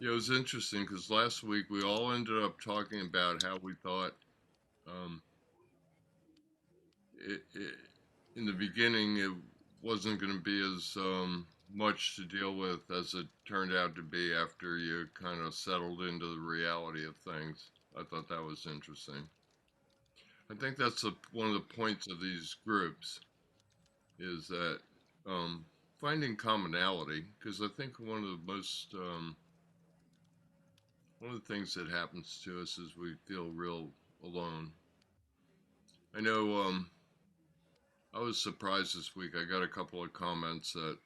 Yeah, it was interesting because last week we all ended up talking about how we thought um, it in the beginning it wasn't going to be as much to deal with as it turned out to be after you kind of settled into the reality of things. I thought that was interesting. I think that's one of the points of these groups is that finding commonality, because I think one of the things that happens to us is we feel real alone. I know I was surprised this week. I got a couple of comments that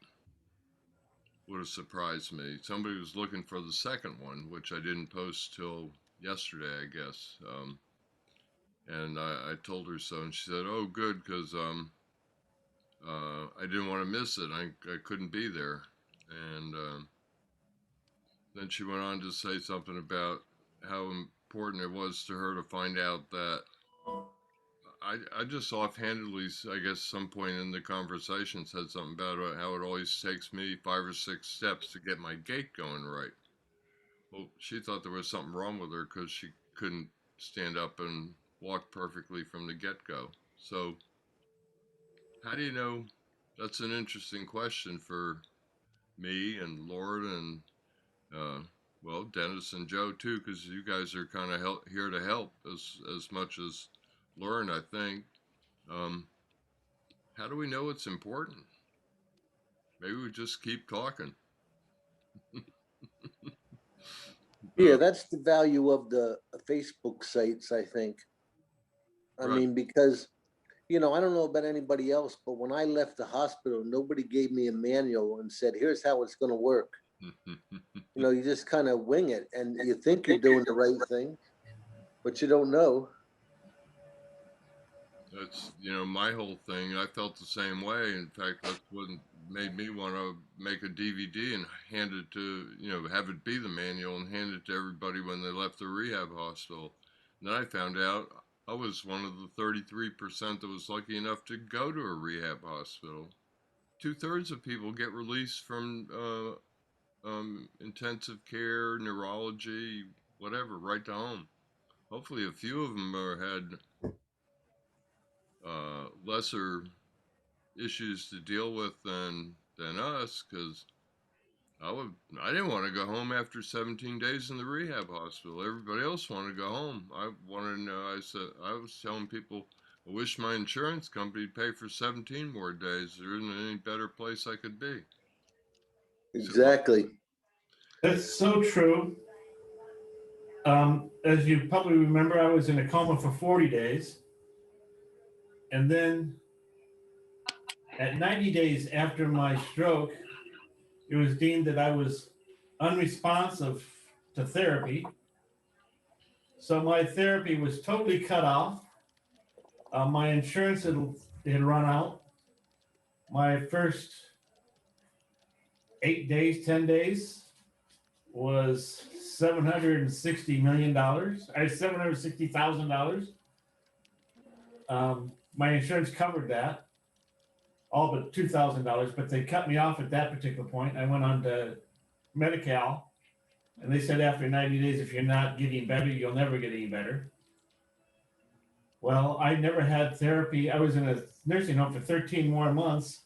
would have surprised me. Somebody was looking for the second one, which I didn't post till yesterday, I guess. And I told her so, and she said, "Oh, good, because I didn't want to miss it. I couldn't be there." And then she went on to say something about how important it was to her to find out that I just offhandedly, I guess, some point in the conversation said something about how it always takes me 5 or 6 steps to get my gait going right. Well, she thought there was something wrong with her because she couldn't stand up and walk perfectly from the get go. So, how do you know? That's an interesting question for me and Lord and, uh, well, Dennis and Joe too, because you guys are kind of here to help as much as learn, I think. Um, how do we know it's important? Maybe we just keep talking. Yeah, Uh, that's the value of the Facebook sites, I think. I right. mean, because, I don't know about anybody else, but when I left the hospital, nobody gave me a manual and said, here's how it's going to work. You just kind of wing it and you think you're doing the right thing, but you don't know. That's, my whole thing. I felt the same way. In fact, that's what made me want to make a DVD and hand it to, have it be the manual and hand it to everybody when they left the rehab hospital. And then I found out I was one of the 33% that was lucky enough to go to a rehab hospital. Two-thirds of people get released from intensive care, neurology, whatever, right to home. Hopefully, a few of them had lesser issues to deal with than us, because I didn't want to go home after 17 days in the rehab hospital. Everybody else wanted to go home. I wanted to know. I was telling people I wish my insurance company would pay for 17 more days. There isn't any better place I could be. He said, "Well, Exactly. That's so true. As you probably remember, I was in a coma for 40 days. And then at 90 days after my stroke, it was deemed that I was unresponsive to therapy. So my therapy was totally cut off. My insurance had run out. My first 8 days, 10 days was $760 million. I $760,000. My insurance covered that, all but $2,000, but they cut me off at that particular point. I went on to Medi-Cal, and they said after 90 days, if you're not getting better, you'll never get any better. Well, I never had therapy. I was in a nursing home for 13 more months,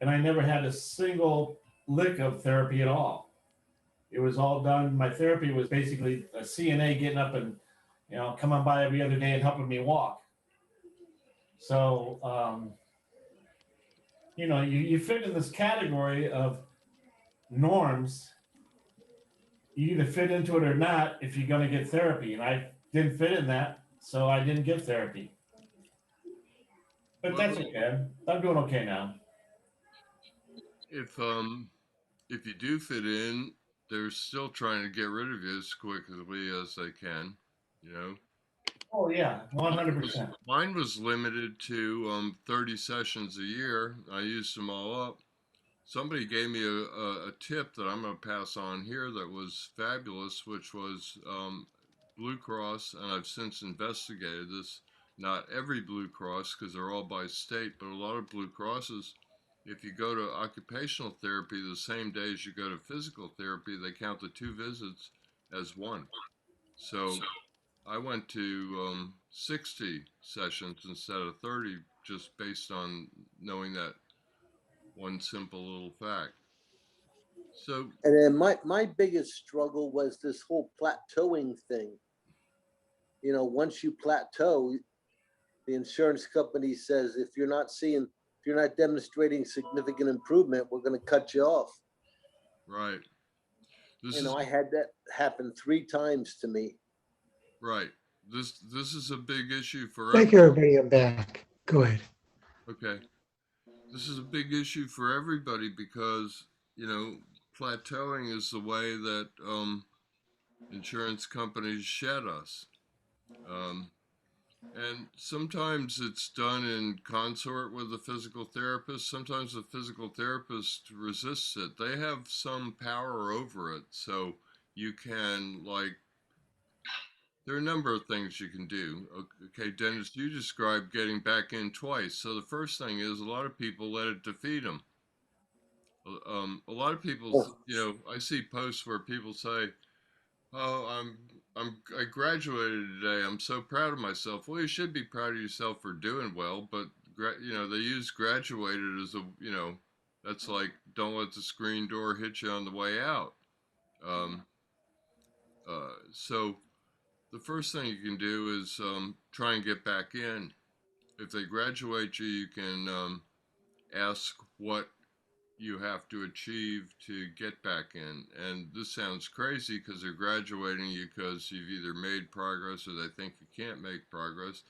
and I never had a single lick of therapy at all. It was all done. My therapy was basically a CNA getting up and, coming by every other day and helping me walk. So, you fit in this category of norms. You either fit into it or not if you're going to get therapy. And I didn't fit in that, so I didn't get therapy. But well, that's okay. I'm doing okay now. if um if you do fit in, they're still trying to get rid of you as quickly as they can. You know, Oh, yeah, mine was 100%. mine was limited to 30 sessions a year. I used them all up. Somebody gave me a tip that I'm going to pass on here that was fabulous, which was Blue Cross, and I've since investigated this. Not every Blue Cross, because they're all by state, but a lot of Blue Crosses if you go to occupational therapy the same day as you go to physical therapy, they count the 2 visits as one. So I went to 60 sessions instead of 30 just based on knowing that one simple little fact. So, And then my biggest struggle was this whole plateauing thing. You know, once you plateau, the insurance company says if you're not demonstrating significant improvement, we're going to cut you off. right. This You is know, I had that happen 3 times to me. right. This is a big issue for Thank every. you, everybody. I'm back. Go ahead. Okay. This is a big issue for everybody because, plateauing is the way that insurance companies shed us. Um, and sometimes it's done in consort with the physical therapist. Sometimes the physical therapist resists it. They have some power over it. So you can, like, there are a number of things you can do. Okay, Dennis, you described getting back in twice. So the first thing is a lot of people let it defeat them. A lot of people, Oh, I see posts where people say, "Oh, I graduated today. I'm so proud of myself." Well, you should be proud of yourself for doing well, but they use graduated as that's like don't let the screen door hit you on the way out. Um, so the first thing you can do is try and get back in. If they graduate you, you can ask what you have to achieve to get back in. And this sounds crazy because they're graduating you because you've either made progress or they think you can't make progress.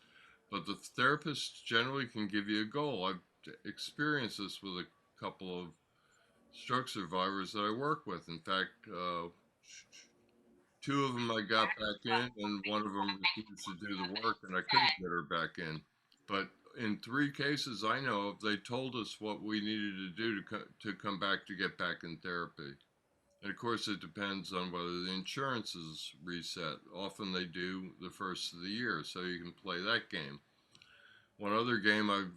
But the therapist generally can give you a goal. I've experienced this with a couple of stroke survivors that I work with. In fact, 2 of them I got back in, and one of them refused to do the work, and I couldn't get her back in. But in 3 cases I know of, they told us what we needed to do to come back to get back in therapy. And of course, it depends on whether the insurance is reset. Often they do the first of the year, so you can play that game. One other game I've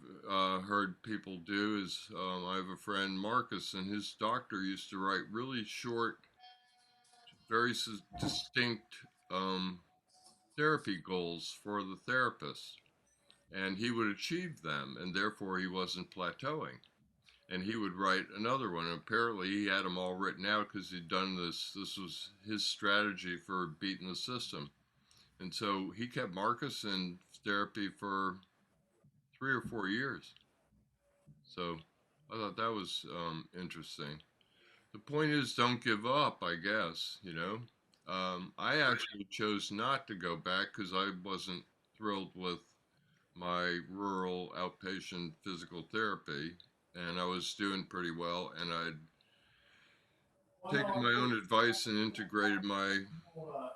heard people do is I have a friend, Marcus, and his doctor used to write really short, very distinct therapy goals for the therapist. And he would achieve them, and therefore he wasn't plateauing. And he would write another one. And apparently, he had them all written out because he'd done this. This was his strategy for beating the system. And so he kept Marcus in therapy for 3 or 4 years. So I thought that was interesting. The point is, don't give up, I guess, I actually chose not to go back because I wasn't thrilled with my rural outpatient physical therapy, and I was doing pretty well, and I'd taken my own advice and integrated my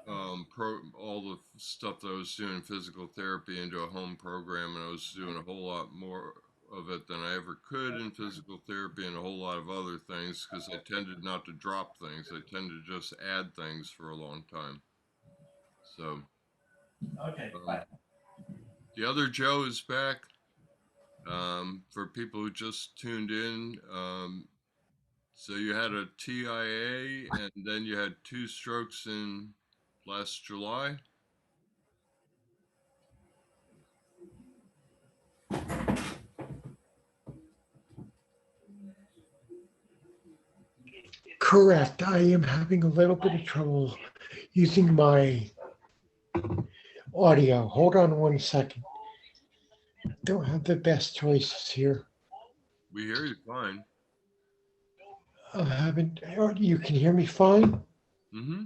all the stuff that I was doing in physical therapy into a home program, and I was doing a whole lot more of it than I ever could in physical therapy and a whole lot of other things because I tended not to drop things. I tended to just add things for a long time. So, Okay. the other Joe is back. For people who just tuned in, so you had a TIA and then you had 2 strokes in last July. Correct. I am having a little bit of trouble using my audio. Hold on 1 second. Don't have the best choices here. We hear you fine. I haven't. You can hear me fine? Mm-hmm.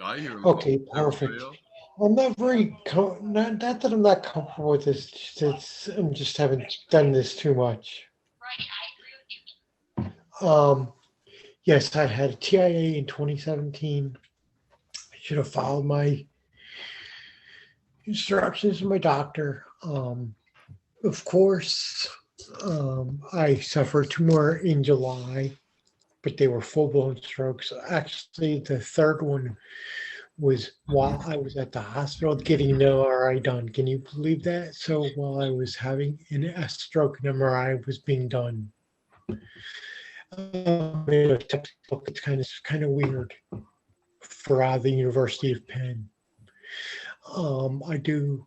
I hear him. Okay, Everybody perfect. else? I'm not very, not that I'm not comfortable with this. I'm just haven't done this too much. Yes, I had a TIA in 2017. I should have followed my instructions from my doctor. Of course, I suffered 2 more in July, but they were full-blown strokes. Actually, the third one was while I was at the hospital getting an MRI done. Can you believe that? So while I was having a stroke, an MRI was being done. In a textbook, it's kind of weird for the University of Penn. I do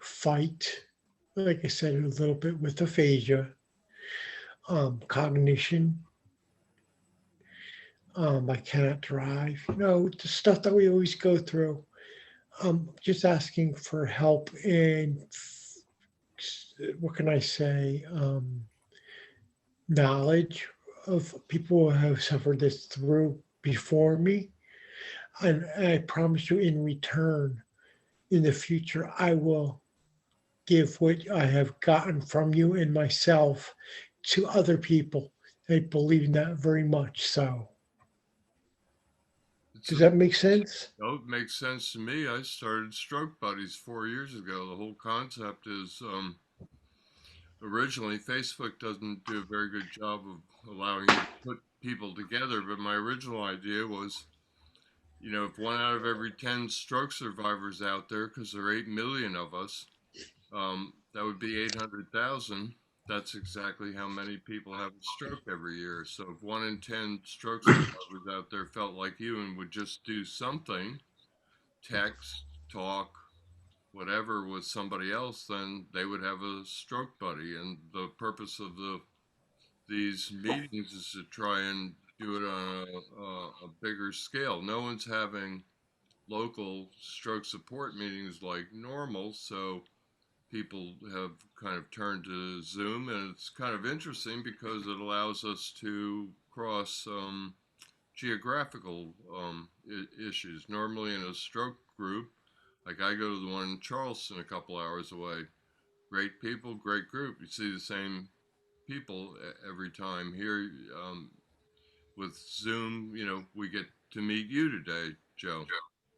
fight, like I said, a little bit with aphasia, cognition. I cannot drive. The stuff that we always go through. Just asking for help and what can I say? Knowledge of people who have suffered this through before me. And I promise you, in return, in the future, I will give what I have gotten from you and myself to other people. I believe in that very much so. Does that make sense? No, it makes sense to me. I started Stroke Buddies 4 years ago. The whole concept is originally Facebook doesn't do a very good job of allowing you to put people together, but my original idea was, if 1 out of every 10 stroke survivors out there, because there are 8 million of us, that would be 800,000. That's exactly how many people have a stroke every year. So if 1 in 10 stroke survivors out there felt like you and would just do something, text, talk, whatever with somebody else, then they would have a stroke buddy. And the purpose of these meetings is to try and do it on a bigger scale. No one's having local stroke support meetings like normal, so people have kind of turned to Zoom, and it's kind of interesting because it allows us to cross geographical issues. Normally in a stroke group, like I go to the one in Charleston a couple hours away. Great people, great group. You see the same people every time. Here with Zoom, we get to meet you today, Joe.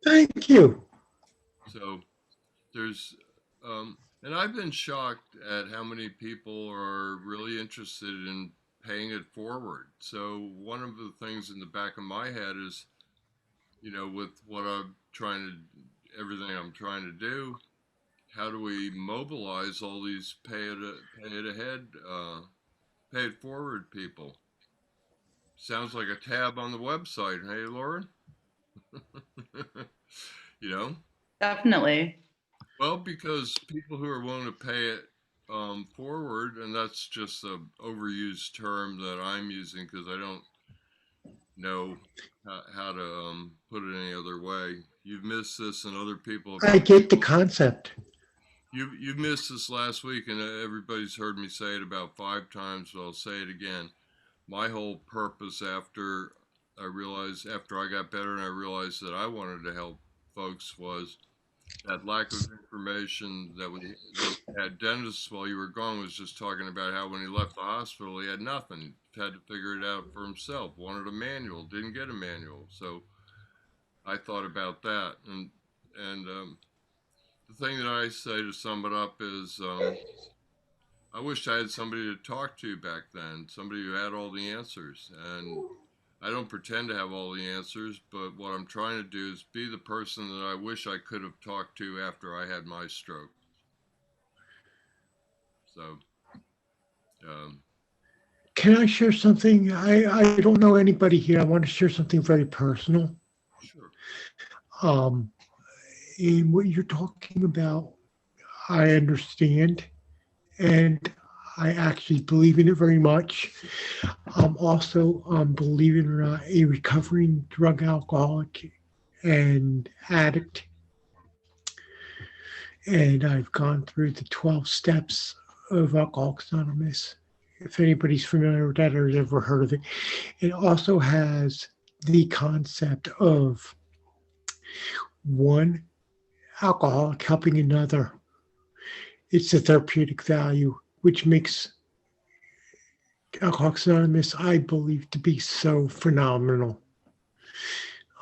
Thank you. So there's, and I've been shocked at how many people are really interested in paying it forward. So one of the things in the back of my head is, with what everything I'm trying to do, how do we mobilize all these pay it forward people? Sounds like a tab on the website. Hey, Lauren? you know? Definitely. Well, because people who are willing to pay it forward, and that's just a overused term that I'm using because I don't know how to put it any other way. You've missed this, and other people. I get the concept. You missed this last week, and everybody's heard me say it about 5 times, but I'll say it again. My whole purpose after I got better and I realized that I wanted to help folks was that lack of information that we had. Dennis, while you were gone, was just talking about how when he left the hospital, he had nothing. Had to figure it out for himself. Wanted a manual, didn't get a manual. So I thought about that, and the thing that I say to sum it up is, I wish I had somebody to talk to back then, somebody who had all the answers. And I don't pretend to have all the answers, but what I'm trying to do is be the person that I wish I could have talked to after I had my stroke. So, can I share something? I don't know anybody here. I want to share something very personal. Sure. In what you're talking about, I understand, and I actually believe in it very much. I'm also, believe it or not, a recovering drug alcoholic and addict. And I've gone through the 12 steps of Alcoholics Anonymous. If anybody's familiar with that or has ever heard of it, it also has the concept of one alcoholic helping another. It's a therapeutic value, which makes Alcoholics Anonymous, I believe, to be so phenomenal.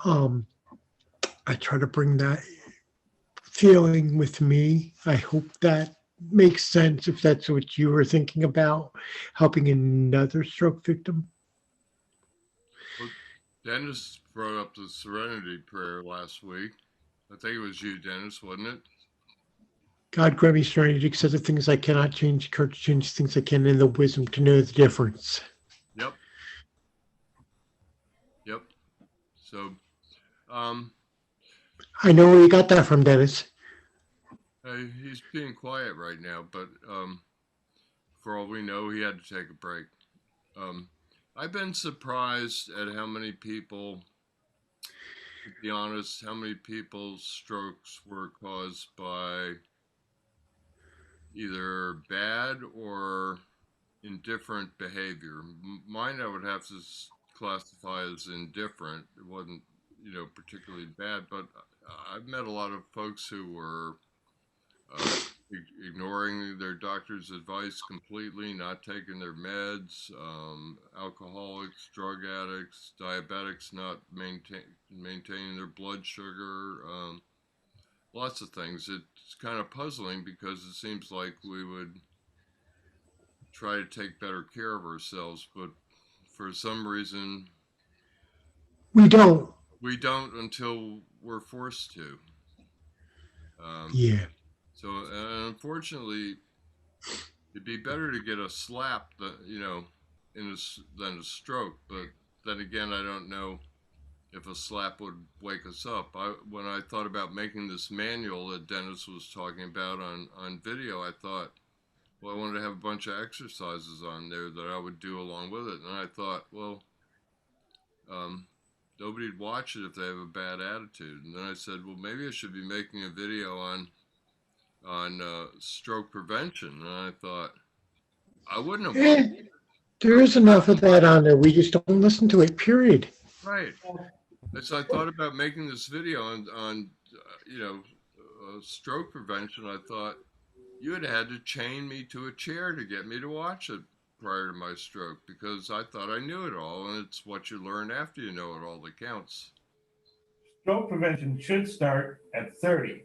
I try to bring that feeling with me. I hope that makes sense if that's what you were thinking about, helping another stroke victim. Well, Dennis brought up the Serenity Prayer last week. I think it was you, Dennis, wasn't it? God grant me strength to accept the things I cannot change, courage to change things I can, and the wisdom to know the difference. Yep. Yep. So, um, I know where you got that from, Dennis. he's being quiet right now, but for all we know, he had to take a break. I've been surprised at how many people, to be honest, how many people's strokes were caused by either bad or indifferent behavior. Mine, I would have to classify as indifferent. It wasn't, particularly bad, but I've met a lot of folks who were ignoring their doctor's advice completely, not taking their meds, alcoholics, drug addicts, diabetics, not maintaining their blood sugar, lots of things. It's kind of puzzling because it seems like we would try to take better care of ourselves, but for some reason We don't. we don't until we're forced to. Yeah. So unfortunately, it'd be better to get a slap than than a stroke. But then again, I don't know if a slap would wake us up. When I thought about making this manual that Dennis was talking about on video, I thought, well, I wanted to have a bunch of exercises on there that I would do along with it. And I thought, well, nobody'd watch it if they have a bad attitude. And then I said, well, maybe I should be making a video on stroke prevention. And I thought, I wouldn't have watched it. There is enough of that on there. We just don't listen to it, period. Right. And so I thought about making this video on stroke prevention. I thought, you had to chain me to a chair to get me to watch it prior to my stroke, because I thought I knew it all, and it's what you learn after you know it all that counts. Stroke prevention should start at 30.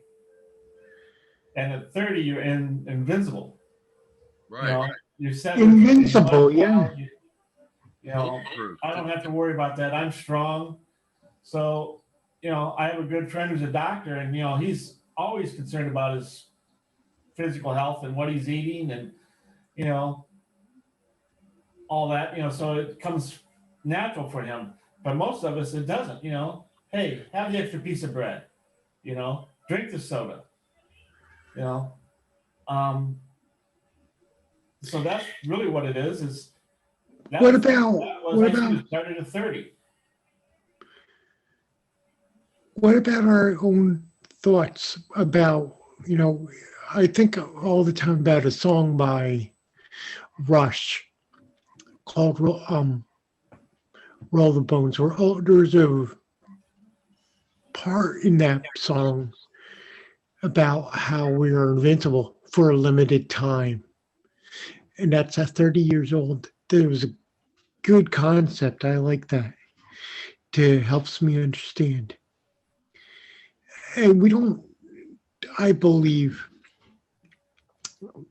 And at 30, you're invincible. Right. You're set. Invincible, yeah. I don't have to worry about that. I'm strong. So, I have a good friend who's a doctor, and, he's always concerned about his physical health and what he's eating and, all that, so it comes natural for him. But most of us, it doesn't, hey, have the extra piece of bread, drink the soda, so that's really what it is What about started at 30. What about our own thoughts about, I think all the time about a song by Rush called Roll the Bones, where there's a part in that song about how we are invincible for a limited time. And that's at 30 years old. There was a good concept. I like that. It helps me understand. And we don't, I believe,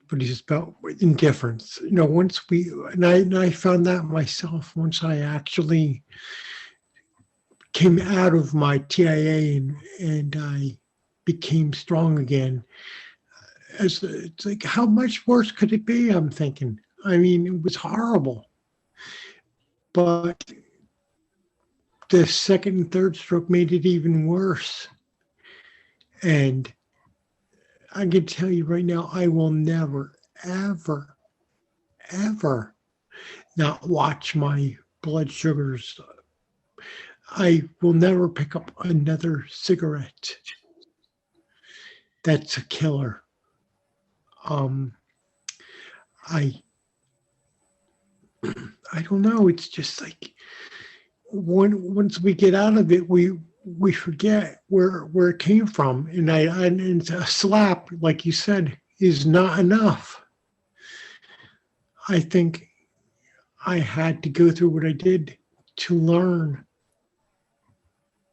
but it's about indifference. Once and I found that myself once I actually came out of my TIA and I became strong again. It's like, how much worse could it be? I'm thinking. I mean, it was horrible. But the second and third stroke made it even worse. And I can tell you right now, I will never, ever, ever not watch my blood sugars. I will never pick up another cigarette. That's a killer. I don't know. It's just like once we get out of it, we forget where it came from, and a slap, like you said, is not enough. I think I had to go through what I did to learn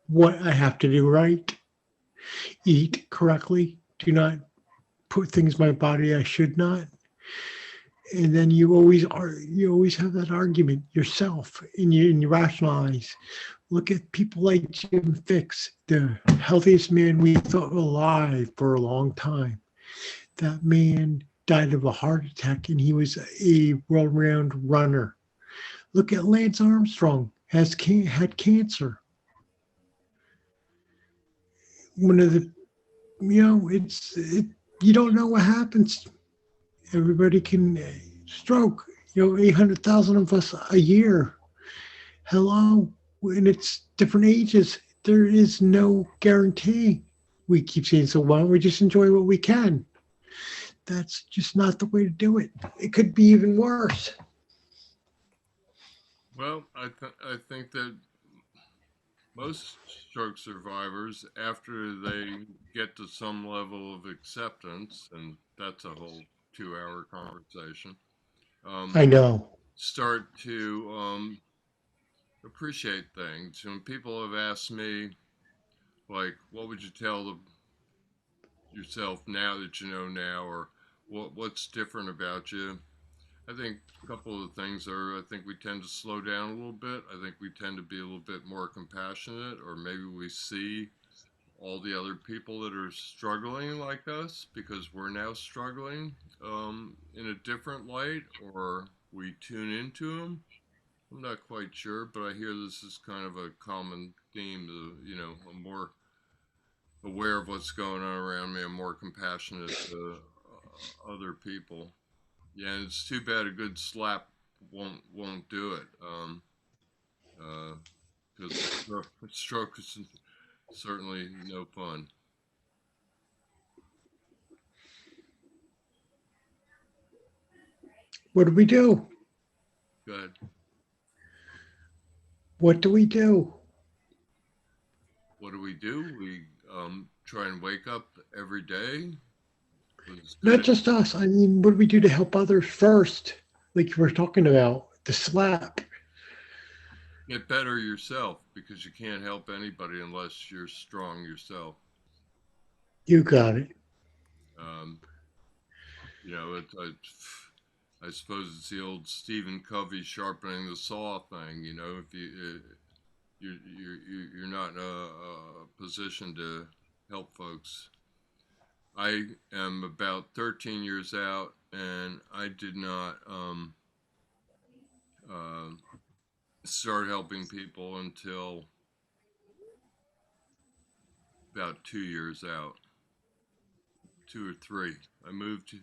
what I have to do right. Eat correctly. Do not put things in my body I should not. And then you always have that argument yourself, and you rationalize. Look at people like Jim Fixx, the healthiest man we thought alive for a long time. That man died of a heart attack, and he was a world-renowned runner. Look at Lance Armstrong, had cancer. One of the, you don't know what happens. Everybody can stroke. 800,000 of us a year. Hello, and it's different ages. There is no guarantee. We keep saying, so why don't we just enjoy what we can? That's just not the way to do it. It could be even worse. Well, I think that most stroke survivors, after they get to some level of acceptance, and that's a whole 2-hour conversation, I know. start to appreciate things. And people have asked me, like, what would you tell yourself now that you know now, or what's different about you? I think a couple of things are, I think we tend to slow down a little bit. I think we tend to be a little bit more compassionate, or maybe we see all the other people that are struggling like us because we're now struggling in a different light, or we tune into them. I'm not quite sure, but I hear this is kind of a common theme. I'm more aware of what's going on around me. I'm more compassionate to other people. Yeah, and it's too bad a good slap won't do it. Because stroke is certainly no fun. What do we do? Go ahead. What do we do? What do? We try and wake up every day. Not just us. I mean, what do we do to help others first? Like you were talking about, the slap. Get better yourself, because you can't help anybody unless you're strong yourself. You got it. Um, I suppose it's the old Stephen Covey sharpening the saw thing. If you're not in a position to help folks. I am about 13 years out, and I did not uh, start helping people until about 2 years out, 2 or 3. I moved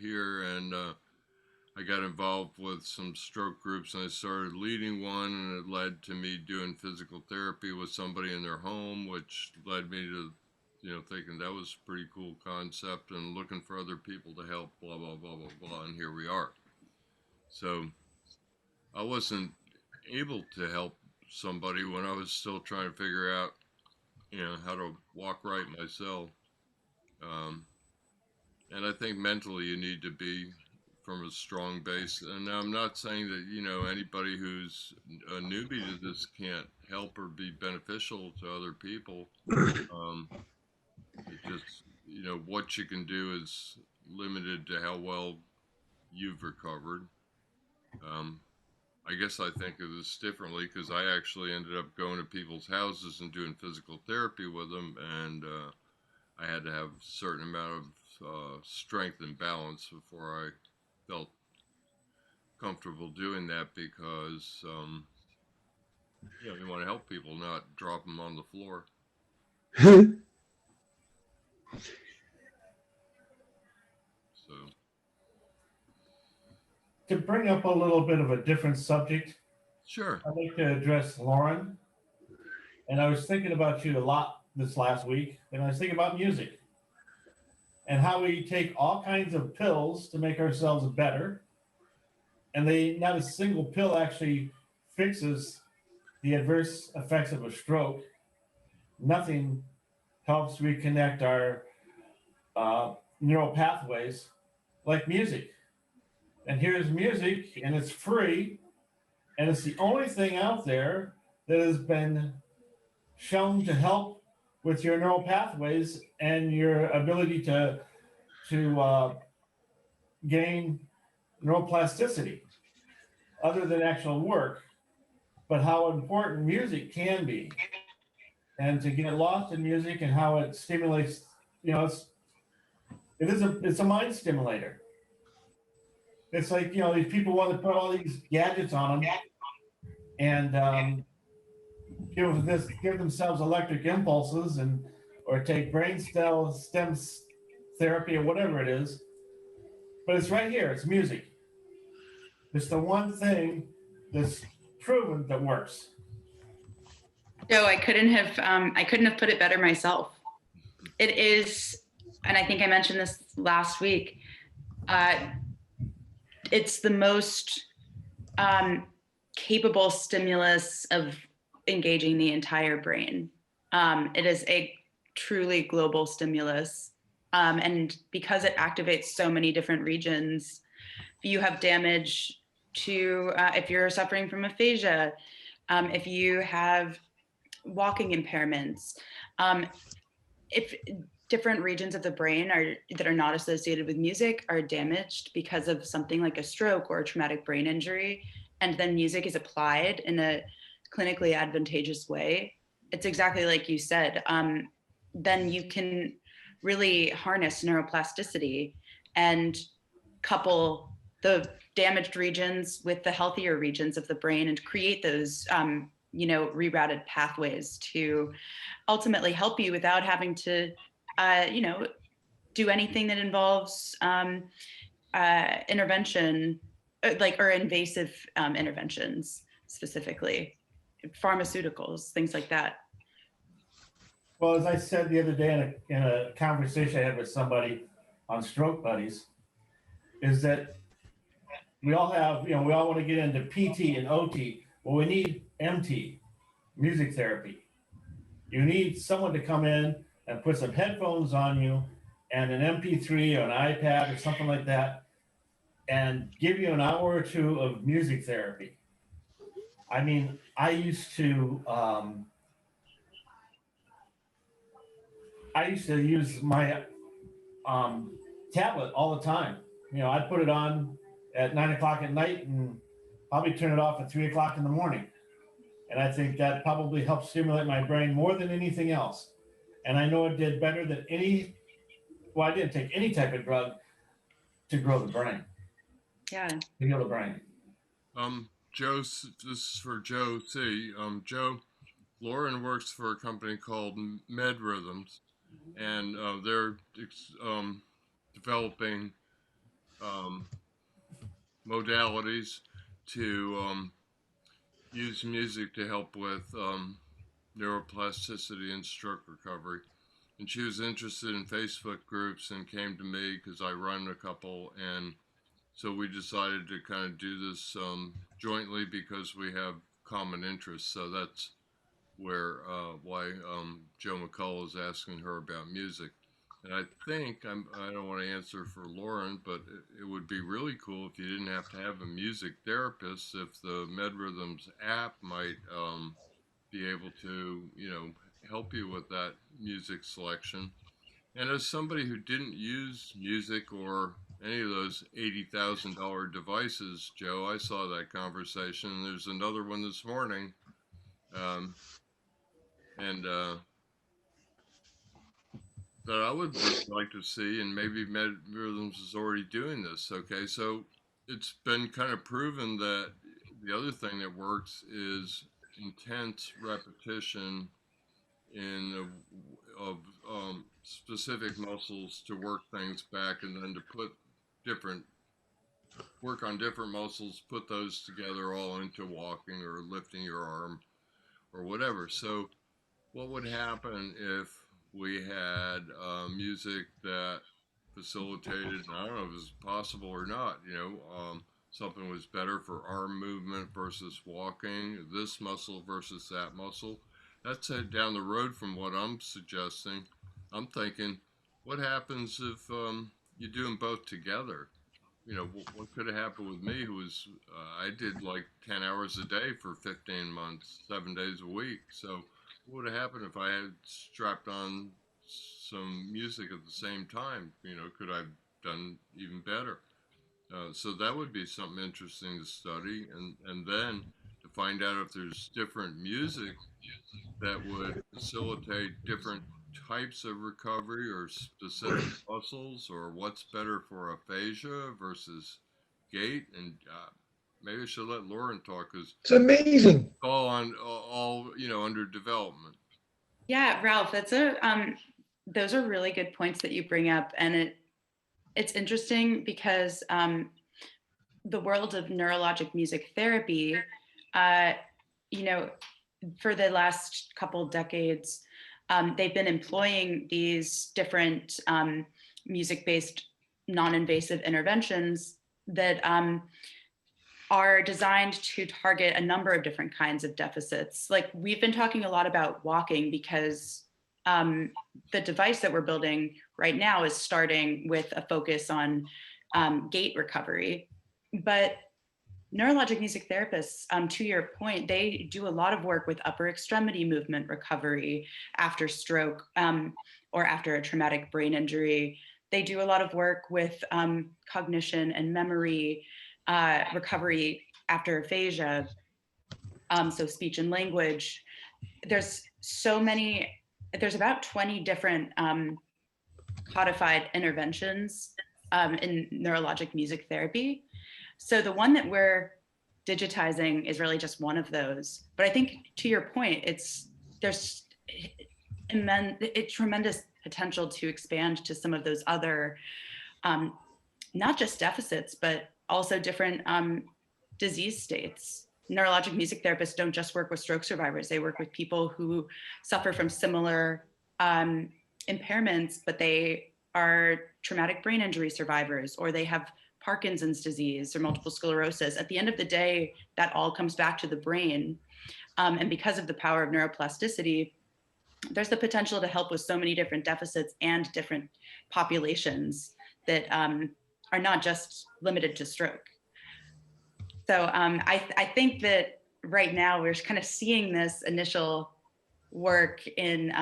here, and I got involved with some stroke groups, and I started leading one, and it led to me doing physical therapy with somebody in their home, which led me to thinking that was a pretty cool concept, and looking for other people to help, blah, blah, blah, blah, blah, and here we are. So I wasn't able to help somebody when I was still trying to figure out, how to walk right myself. And I think mentally you need to be from a strong base. And I'm not saying that, anybody who's a newbie to this can't help or be beneficial to other people. It just, what you can do is limited to how well you've recovered. I guess I think of this differently, because I actually ended up going to people's houses and doing physical therapy with them, and I had to have a certain amount of strength and balance before I felt comfortable doing that, because you want to help people, not drop them on the floor. So To bring up a little bit of a different subject, sure. I'd like to address Lauren. And I was thinking about you a lot this last week, and I was thinking about music and how we take all kinds of pills to make ourselves better. And not a single pill actually fixes the adverse effects of a stroke. Nothing helps reconnect our neural pathways like music. And here's music, and it's free, and it's the only thing out there that has been shown to help with your neural pathways and your ability to gain neuroplasticity, other than actual work, but how important music can be, and to get lost in music and how it stimulates. it's a mind stimulator. It's like, these people want to put all these gadgets on them and give themselves electric impulses or take stem therapy or whatever it is. But it's right here. It's music. It's the one thing that's proven that works. Joe, I couldn't have put it better myself. It is, and I think I mentioned this last week. It's the most capable stimulus of engaging the entire brain. It is a truly global stimulus. And because it activates so many different regions, if you have damage to, if you're suffering from aphasia, if you have walking impairments, if different regions of the brain that are not associated with music are damaged because of something like a stroke or a traumatic brain injury, and then music is applied in a clinically advantageous way, it's exactly like you said. Then you can really harness neuroplasticity and couple the damaged regions with the healthier regions of the brain and create those rerouted pathways to ultimately help you without having to do anything that involves intervention, or invasive interventions, specifically pharmaceuticals, things like that. Well, as I said the other day in a conversation I had with somebody on Stroke Buddies, is that we all want to get into PT and OT. Well, we need MT, music therapy. You need someone to come in and put some headphones on you and an MP3 or an iPad or something like that and give you an hour or two of music therapy. I mean, I used to use my tablet all the time. I'd put it on at 9 o'clock at night and probably turn it off at 3 o'clock in the morning. And I think that probably helped stimulate my brain more than anything else. And I know it did better than I didn't take any type of drug to grow the brain. Yeah. To heal the brain. Joe, this is for Joe C. Joe, Lauren works for a company called Med Rhythms, and they're developing modalities to use music to help with neuroplasticity and stroke recovery. And she was interested in Facebook groups and came to me because I run a couple. And so we decided to kind of do this jointly because we have common interests. So that's why Joe McCullough is asking her about music. And I think, I don't want to answer for Lauren, but it would be really cool if you didn't have to have a music therapist, if the MedRhythms app might be able to, help you with that music selection. And as somebody who didn't use music or any of those $80,000 devices, Joe, I saw that conversation. And there's another one this morning. That I would really like to see, and maybe MedRhythms is already doing this. Okay, so it's been kind of proven that the other thing that works is intense repetition of specific muscles to work things back, and then to work on different muscles, put those together all into walking or lifting your arm or whatever. So what would happen if we had music that facilitated, I don't know if it's possible or not, something was better for arm movement versus walking, this muscle versus that muscle. That's down the road from what I'm suggesting. I'm thinking, what happens if you do them both together? What could have happened with me I did like 10 hours a day for 15 months, 7 days a week. So what would have happened if I had strapped on some music at the same time? Could I have done even better? So that would be something interesting to study, and then to find out if there's different music that would facilitate different types of recovery or specific muscles, or what's better for aphasia versus gait? And maybe I should let Lauren talk because It's amazing. all on all under development. Yeah, Ralph, those are really good points that you bring up, and it's interesting because the world of neurologic music therapy, uh, you know, for the last couple decades, they've been employing these different music-based, non-invasive interventions that are designed to target a number of different kinds of deficits. Like we've been talking a lot about walking because the device that we're building right now is starting with a focus on gait recovery. But neurologic music therapists, to your point, they do a lot of work with upper extremity movement recovery after stroke or after a traumatic brain injury. They do a lot of work with cognition and memory recovery after aphasia, so speech and language. There's about 20 different codified interventions in neurologic music therapy. So the one that we're digitizing is really just one of those. But I think to your point, there's tremendous potential to expand to some of those other, not just deficits, but also different disease states. Neurologic music therapists don't just work with stroke survivors. They work with people who suffer from similar impairments, but they are traumatic brain injury survivors, or they have Parkinson's disease or multiple sclerosis. At the end of the day, that all comes back to the brain. And because of the power of neuroplasticity, there's the potential to help with so many different deficits and different populations that are not just limited to stroke. So I think that right now we're kind of seeing this initial work in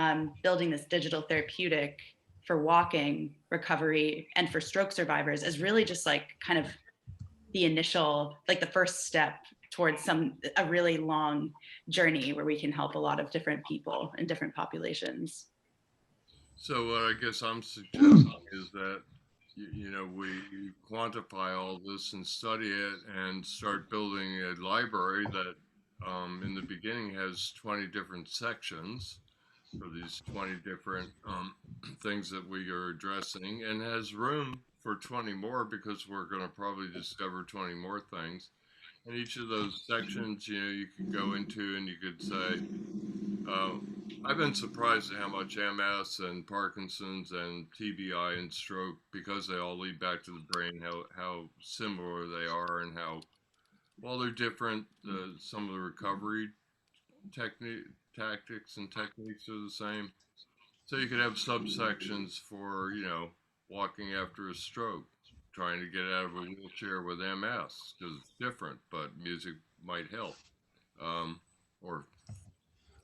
building this digital therapeutic for walking recovery and for stroke survivors is really just like kind of the initial, like the first step towards a really long journey where we can help a lot of different people in different populations. So what I guess I'm suggesting is that we quantify all this and study it and start building a library that in the beginning has 20 different sections for these 20 different things that we are addressing, and has room for 20 more because we're going to probably discover 20 more things. And each of those sections, you could go into and you could say, I've been surprised at how much MS and Parkinson's and TBI and stroke, because they all lead back to the brain, how similar they are, and how, while they're different, some of the recovery tactics and techniques are the same. So you could have subsections for, walking after a stroke, trying to get out of a wheelchair with MS, because it's different, but music might help. Or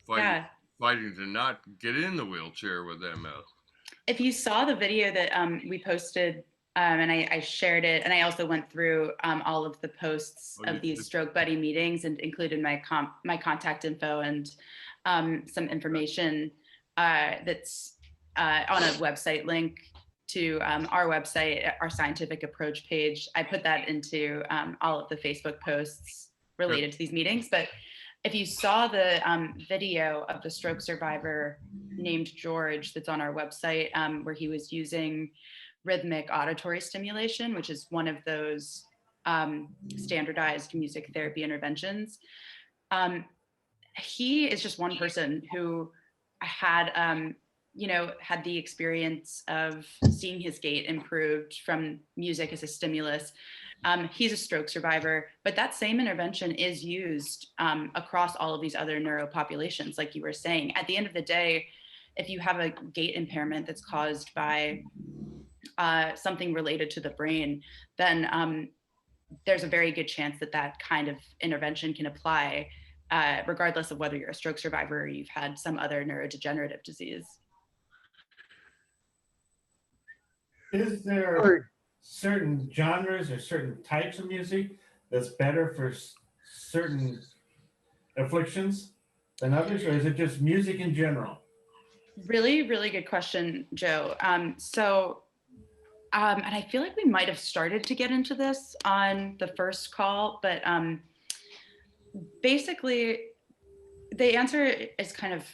fighting to not get in the wheelchair with MS. If you saw the video that we posted, and I shared it, and I also went through all of the posts of these stroke buddy meetings and included my contact info and some information that's on a website link to our website, our scientific approach page. I put that into all of the Facebook posts related to these meetings. But if you saw the video of the stroke survivor named George that's on our website, where he was using rhythmic auditory stimulation, which is one of those standardized music therapy interventions, he is just one person who had had the experience of seeing his gait improved from music as a stimulus. He's a stroke survivor, but that same intervention is used across all of these other neuropopulations, like you were saying. At the end of the day, if you have a gait impairment that's caused by something related to the brain, then there's a very good chance that that kind of intervention can apply, regardless of whether you're a stroke survivor or you've had some other neurodegenerative disease. Is there certain genres or certain types of music that's better for certain afflictions than others, or is it just music in general? Really, really good question, Joe. And I feel like we might have started to get into this on the first call, but basically, the answer is kind of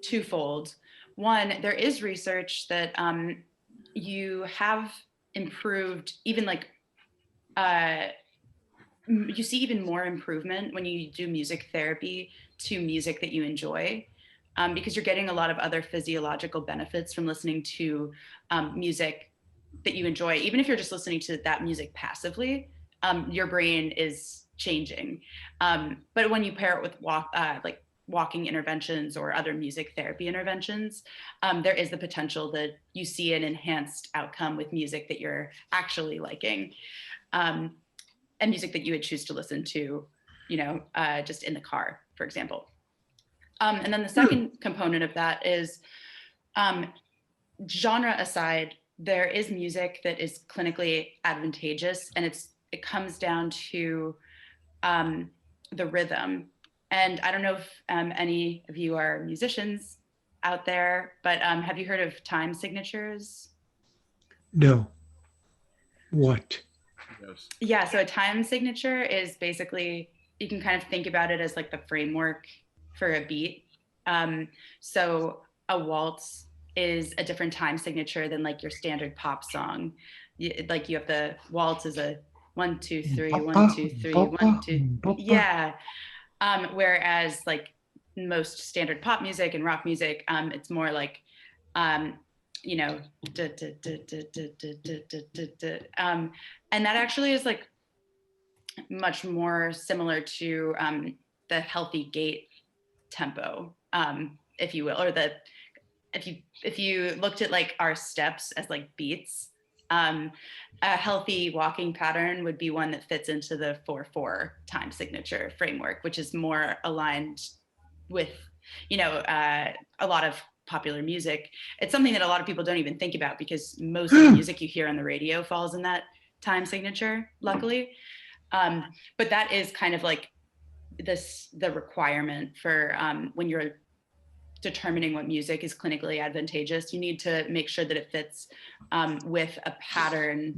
twofold. One, there is research that you have improved, even like you see even more improvement when you do music therapy to music that you enjoy, because you're getting a lot of other physiological benefits from listening to music that you enjoy. Even if you're just listening to that music passively, your brain is changing. But when you pair it with like walking interventions or other music therapy interventions, there is the potential that you see an enhanced outcome with music that you're actually liking. And music that you would choose to listen to, just in the car, for example. And then the second component of that is, genre aside, there is music that is clinically advantageous, and it comes down to the rhythm. And I don't know if any of you are musicians out there, but have you heard of time signatures? No. What? Yes. Yeah, so a time signature is basically, you can kind of think about it as like the framework for a beat. So a waltz is a different time signature than like your standard pop song. Like you have the waltz is a 1, 2, 3, 1, 2, 3, 1, 2. Yeah. Whereas like most standard pop music and rock music, it's more like, and that actually is like much more similar to the healthy gait tempo, if you will, or if you looked at like our steps as like beats, a healthy walking pattern would be one that fits into the 4/4 time signature framework, which is more aligned with, a lot of popular music. It's something that a lot of people don't even think about because most of the music you hear on the radio falls in that time signature, luckily. But that is kind of like the requirement for when you're determining what music is clinically advantageous. You need to make sure that it fits with a pattern,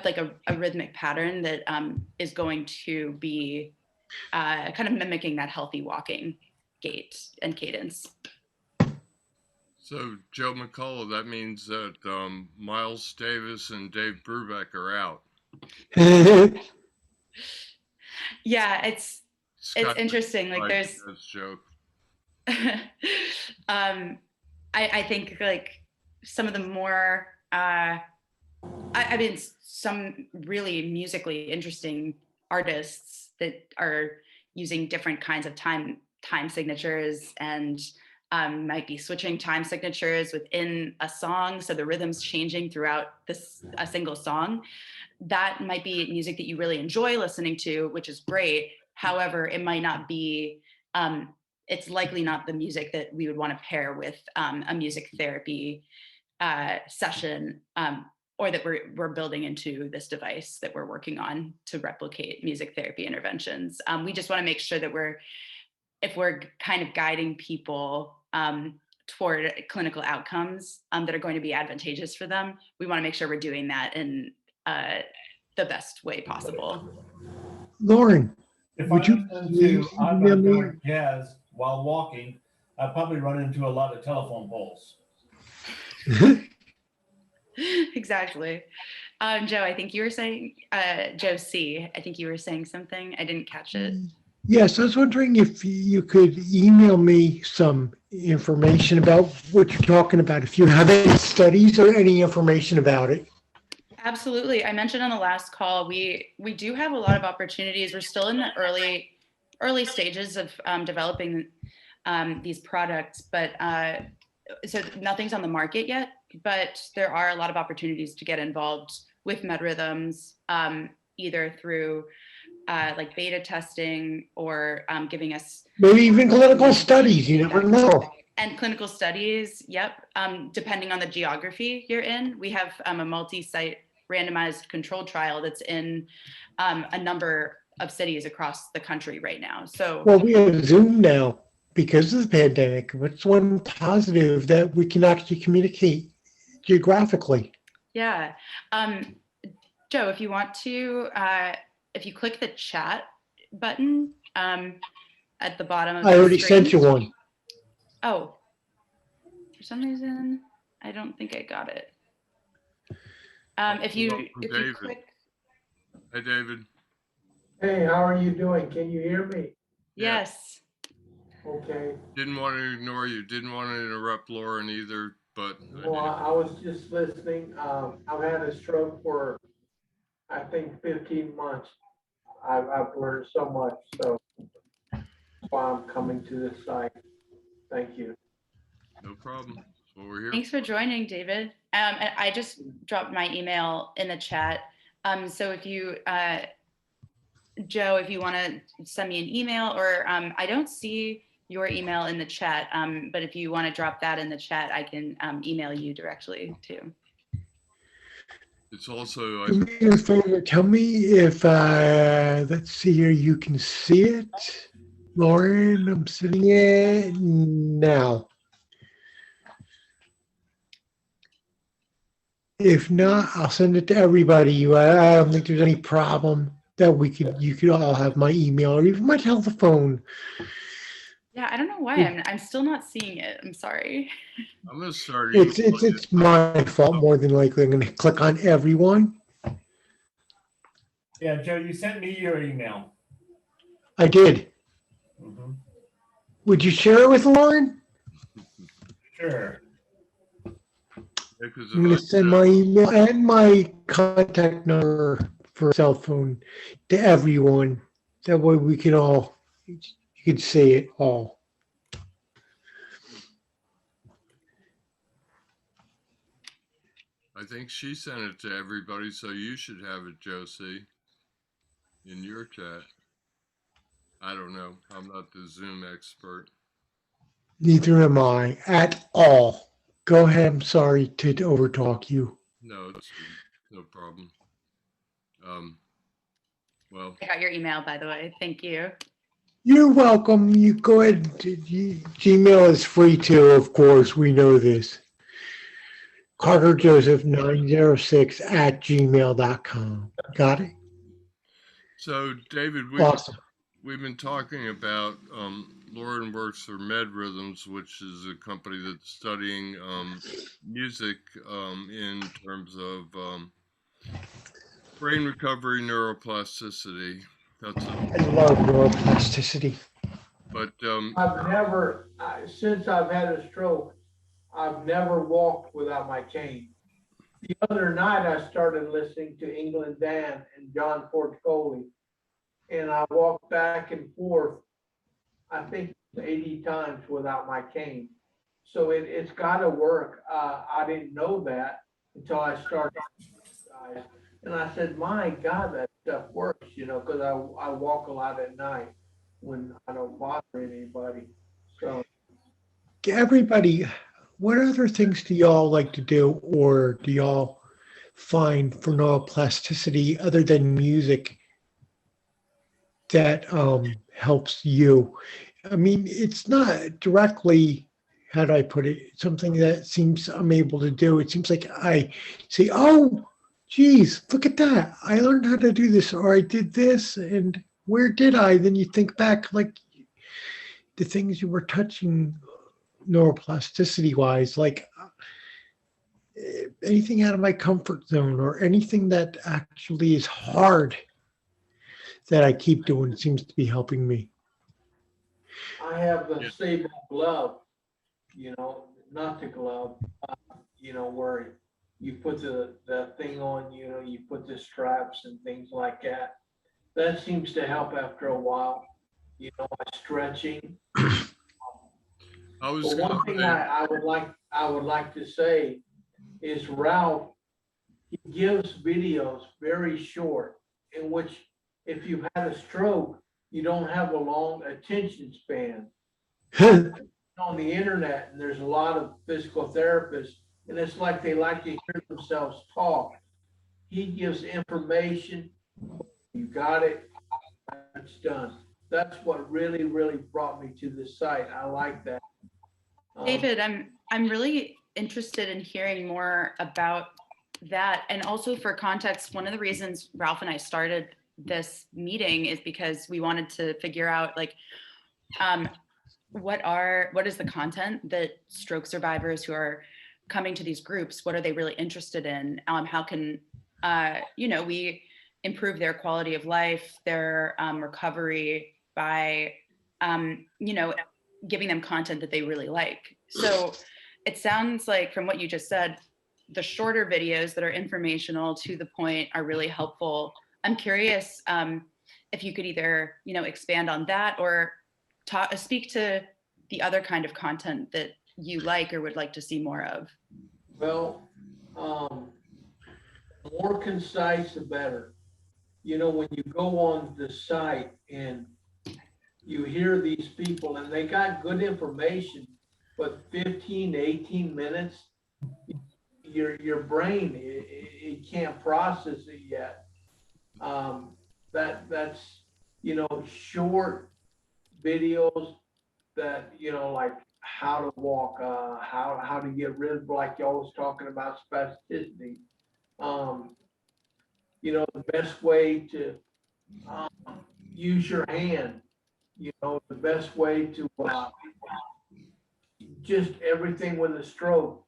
like a rhythmic pattern that is going to be kind of mimicking that healthy walking gait and cadence. So, Joe McCullough, that means that Miles Davis and Dave Brubeck are out. Yeah, it's interesting. Like there's joke. I think like some of the more I mean some really musically interesting artists that are using different kinds of time signatures and might be switching time signatures within a song, so the rhythm's changing throughout a single song. That might be music that you really enjoy listening to, which is great. However, it might not be, it's likely not the music that we would want to pair with a music therapy session, or that we're building into this device that we're working on to replicate music therapy interventions. We just want to make sure that if we're kind of guiding people toward clinical outcomes that are going to be advantageous for them, we want to make sure we're doing that in the best way possible. Lauren, If would I you listen please to I'm email me? doing jazz while walking, I probably run into a lot of telephone poles. Exactly. Joe, I think you were saying, Joe C., I think you were saying something. I didn't catch it. Yes, I was wondering if you could email me some information about what you're talking about, if you have any studies or any information about it. Absolutely. I mentioned on the last call, we do have a lot of opportunities. We're still in the early stages of developing these products, but so nothing's on the market yet, but there are a lot of opportunities to get involved with MedRhythms, either through like beta testing or giving us Maybe even clinical studies, you never know. And clinical studies, yep. Depending on the geography you're in, we have a multi-site randomized controlled trial that's in a number of cities across the country right now. So well, we have Zoom now. because of the pandemic, what's one positive that we can actually communicate geographically? Yeah. Joe, if you want to, if you click the chat button at the bottom of I the already screen. sent you one. Oh, for some reason, I don't think I got it. If you David. click, Hey, David. Hey, how are you doing? Can you hear me? Yeah. yes. Okay. Didn't want to ignore you. Didn't want to interrupt Lauren either, but Well, I was just listening. I've had a stroke for, I think, 15 months. I've learned so much, so that's why I'm coming to this site. Thank you. no problem. That's what we're here. Thanks for joining, David. And I just dropped my email in the chat. So if you, Joe, if you want to send me an email, or I don't see your email in the chat, but if you want to drop that in the chat, I can email you directly too. It's also, Do me a favor, tell me if, let's see here, you can see it. Lauren, I'm sitting it now. If not, I'll send it to everybody. I don't think there's any problem that you could all have my email or even my telephone. Yeah, I don't know why I'm still not seeing it. I'm sorry. I'm going to start. It's my fault more than likely. I'm going to click on everyone. Yeah, Joe, you sent me your email. I did. Mhm. Would you share it with Lauren? Sure. Because I'm going to send my email and my contact number for a cell phone to everyone. That way we can all, you can see it all. I think she sent it to everybody, so you should have it, Josie, in your chat. I don't know. I'm not the Zoom expert. Neither am I at all. Go ahead. I'm sorry to overtalk you. No, it's no problem. Well, I got your email, by the way. Thank you. You're welcome. You go ahead. Gmail is free too, of course. We know this. CarterJoseph906 at gmail.com. Got it? so David, Awesome. we've been talking about Lauren works for Med Rhythms, which is a company that's studying music in terms of brain recovery, neuroplasticity. That's I love neuroplasticity. But I've never, since I've had a stroke, I've never walked without my cane. The other night, I started listening to England Dan and John Portfolio, and I walked back and forth, I think 80 times without my cane. So it's got to work. I didn't know that until I started. And I said, my God, that stuff works, because I walk a lot at night when I don't bother anybody. So Everybody, what other things do y'all like to do, or do y'all find for neuroplasticity other than music that helps you? I mean, it's not directly, how do I put it, something that seems I'm able to do. It seems like I say, oh, geez, look at that. I learned how to do this, or I did this, and where did I? Then you think back, like the things you were touching neuroplasticity wise, like anything out of my comfort zone or anything that actually is hard that I keep doing seems to be helping me. I have the stable glove, not the glove, where you put the thing on, you put the straps and things like that. That seems to help after a while, stretching. I was But one thing I would like to say is Ralph, he gives videos very short, in which if you've had a stroke, you don't have a long attention span. On the internet, and there's a lot of physical therapists, and it's like they like to hear themselves talk. He gives information, you got it, it's done. that's what really, really brought me to this site. I like that. David, I'm really interested in hearing more about that. And also for context, one of the reasons Ralph and I started this meeting is because we wanted to figure out like what is the content that stroke survivors who are coming to these groups, what are they really interested in? How can we improve their quality of life, their recovery by giving them content that they really like. So it sounds like from what you just said, the shorter videos that are informational to the point are really helpful. I'm curious if you could either, expand on that or speak to the other kind of content that you like or would like to see more of. Well, more concise, the better. When you go on the site and you hear these people and they got good information, but 15 to 18 minutes, your brain, it can't process it yet. That's, short videos that, like how to walk, how to get rid of, like y'all was talking about, spasticity. The best way to use your hand, the best way to just everything with a stroke.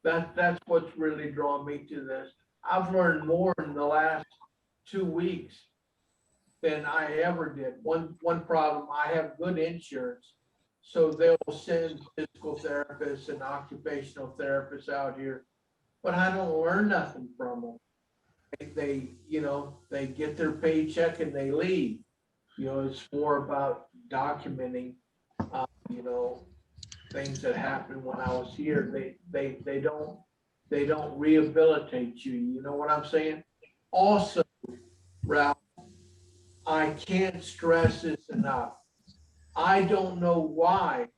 That's what's really drawn me to this. I've learned more in the last 2 weeks than I ever did. One problem, I have good insurance, so they'll send physical therapists and occupational therapists out here, but I don't learn nothing from them. They get their paycheck and they leave. It's more about documenting, things that happened when I was here. They don't rehabilitate you. You know what I'm saying? Also, Ralph, I can't stress this enough. I don't know why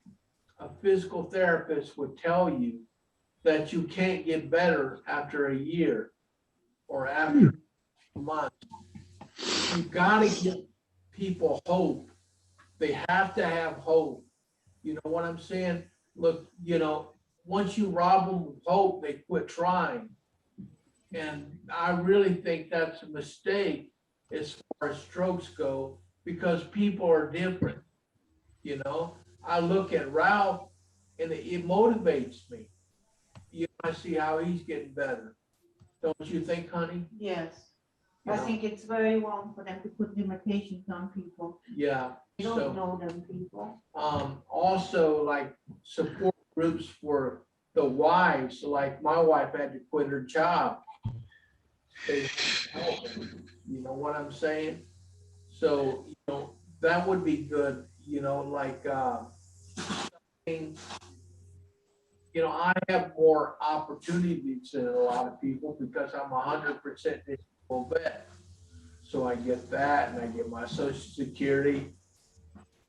a physical therapist would tell you that you can't get better after a year or after a month. You gotta give people hope. They have to have hope. You know what I'm saying? Look, once you rob them of hope, they quit trying. And I really think that's a mistake as far as strokes go, because people are different. I look at Ralph and it motivates me. I see how he's getting better. Don't you think, honey? Yes. I think it's very wrong for them to put limitations on people. Yeah. They don't know them people. Also, like support groups for the wives, like my wife had to quit her job. You know what I'm saying? So, that would be good, like, I have more opportunities than a lot of people because I'm 100% disabled vet. So I get that and I get my Social Security.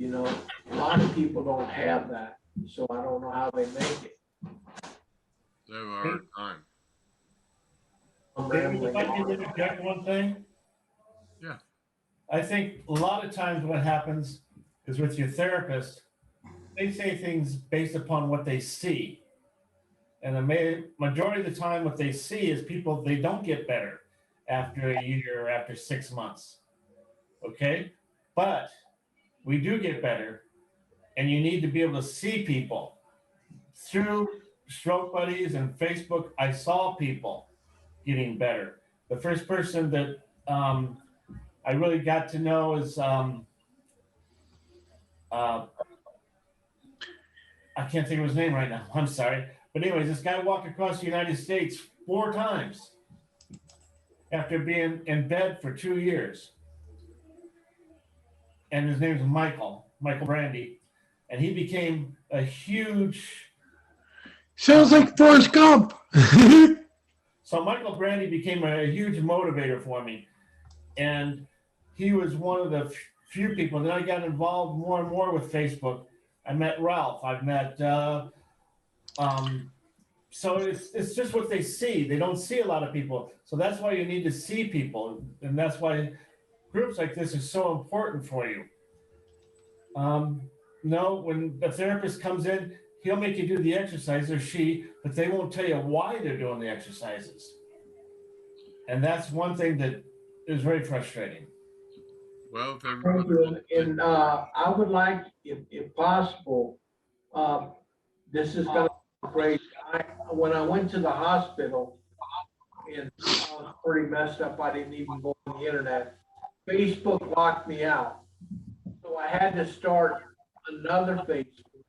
A lot of people don't have that. So I don't know how they make it. They have a hard time. I'm David, if I rambling can on. interject one thing? Yeah. I think a lot of times what happens is with your therapist, they say things based upon what they see. And the majority of the time, what they see is people, they don't get better after a year or after 6 months. Okay? But we do get better. And you need to be able to see people. Through Stroke Buddies and Facebook, I saw people getting better. The first person that I really got to know is I can't think of his name right now. I'm sorry. But anyways, this guy walked across the United States 4 times after being in bed for 2 years. And his name is Michael Brandy. And he became a huge... Sounds like Forrest Gump. So Michael Brandy became a huge motivator for me. And he was one of the few people. Then I got involved more and more with Facebook. I met Ralph. I've met... so it's just what they see. They don't see a lot of people. So that's why you need to see people. And that's why groups like this are so important for you. No, when the therapist comes in, he'll make you do the exercise, or she, but they won't tell you why they're doing the exercises. And that's one thing that is very frustrating. Well, if Thank everybody, you. And, I would like, if possible, uh, this is gonna be great. When I went to the hospital and I was pretty messed up, I didn't even go on the internet. Facebook locked me out. So I had to start another Facebook.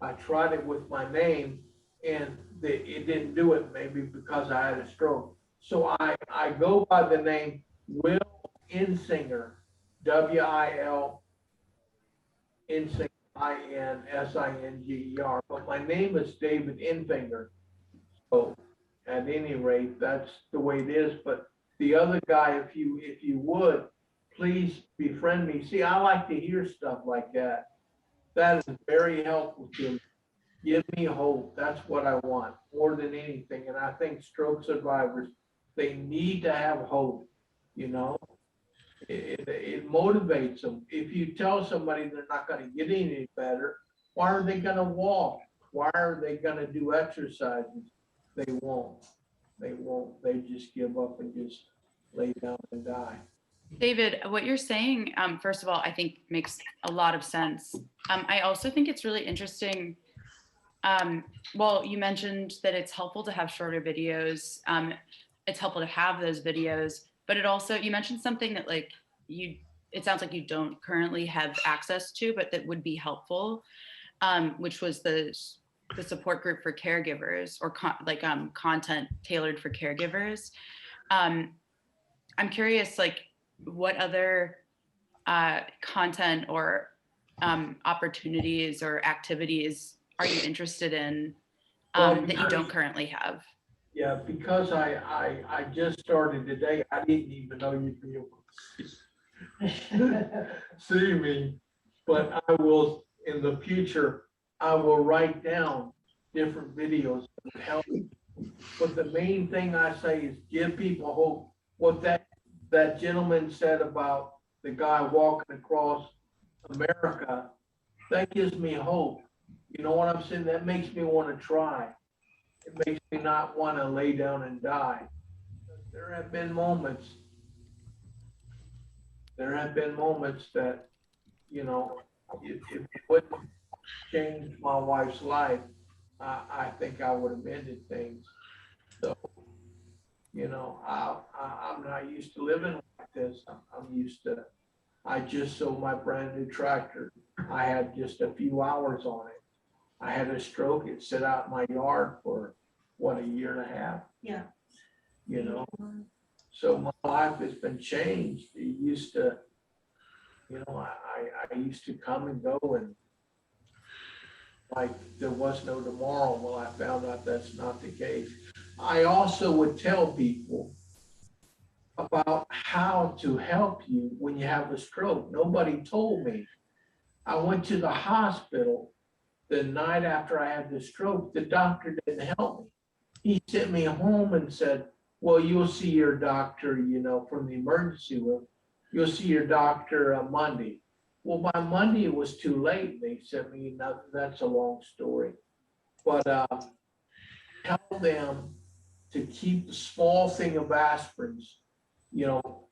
I tried it with my name and it didn't do it, maybe because I had a stroke. So I go by the name Will Insinger, W-I-L Insinger, Insinger, but my name is David Infinger. So at any rate, that's the way it is. But the other guy, if you would, please befriend me. See, I like to hear stuff like that. That is very helpful to me. Give me hope. That's what I want more than anything. And I think stroke survivors, they need to have hope, you know? It motivates them. If you tell somebody they're not gonna get any better, why are they gonna walk? Why are they gonna do exercises? They won't. They won't. They just give up and just lay down and die. David, what you're saying, first of all, I think makes a lot of sense. I also think it's really interesting. Well, you mentioned that it's helpful to have shorter videos. It's helpful to have those videos, but it also, you mentioned something that like it sounds like you don't currently have access to, but that would be helpful, which was the support group for caregivers, or content tailored for caregivers. I'm curious, like, what other content or opportunities or activities are you interested in that you don't currently have? Yeah, because I just started today, I didn't even know you'd be able to see me. But I will, in the future, I will write down different videos that help. But the main thing I say is give people hope. What that gentleman said about the guy walking across America, that gives me hope. You know what I'm saying? That makes me want to try. It makes me not want to lay down and die. There have been moments that, you know, if it wouldn't change my wife's life, I think I would have ended things. So, you know, I'm not used to living like this. I'm used to, I just sold my brand new tractor. I had just a few hours on it. I had a stroke. It sat out in my yard for what, a year and a half? Yeah. You know, so my life has been changed. It used to, you know, I used to come and go and like there was no tomorrow. Well, I found out that's not the case. I also would tell people about how to help you when you have a stroke. Nobody told me. I went to the hospital the night after I had the stroke. The doctor didn't help me. He sent me home and said, well, you'll see your doctor, you know, from the emergency room. You'll see your doctor on Monday. Well, by Monday, it was too late. They sent me nothing. That's a long story. But tell them to keep a small thing of aspirins, you know,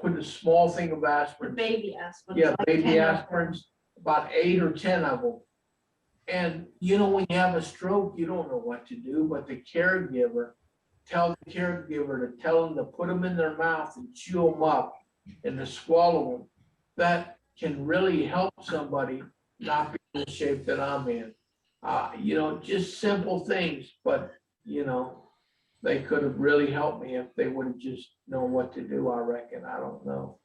put a small thing of aspirin. Baby aspirin. Yeah, like baby 10 of them. aspirins, about 8 or 10 of them. And, you know, when you have a stroke, you don't know what to do, but the caregiver, tell the caregiver to tell them to put them in their mouth and chew them up and to swallow them. That can really help somebody not be in the shape that I'm in. You know, just simple things, but, you know, they could have really helped me if they would have just known what to do, I reckon. I don't know.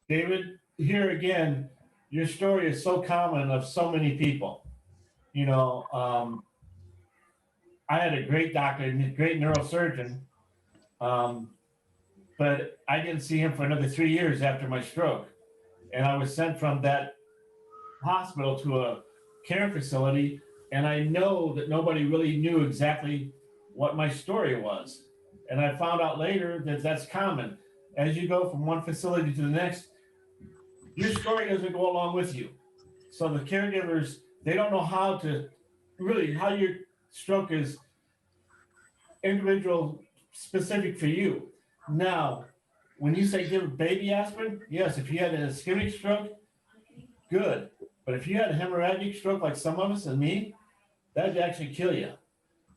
David, here again, your story is so common of so many people. You know, I had a great doctor, a great neurosurgeon, but I didn't see him for another 3 years after my stroke. And I was sent from that hospital to a care facility. And I know that nobody really knew exactly what my story was. And I found out later that that's common. As you go from one facility to the next, your story doesn't go along with you. So the caregivers, they don't know how to really, how your stroke is individual specific for you. Now, when you say give a baby aspirin, yes, if you had an ischemic stroke, good. But if you had a hemorrhagic stroke like some of us and me, that'd actually kill you.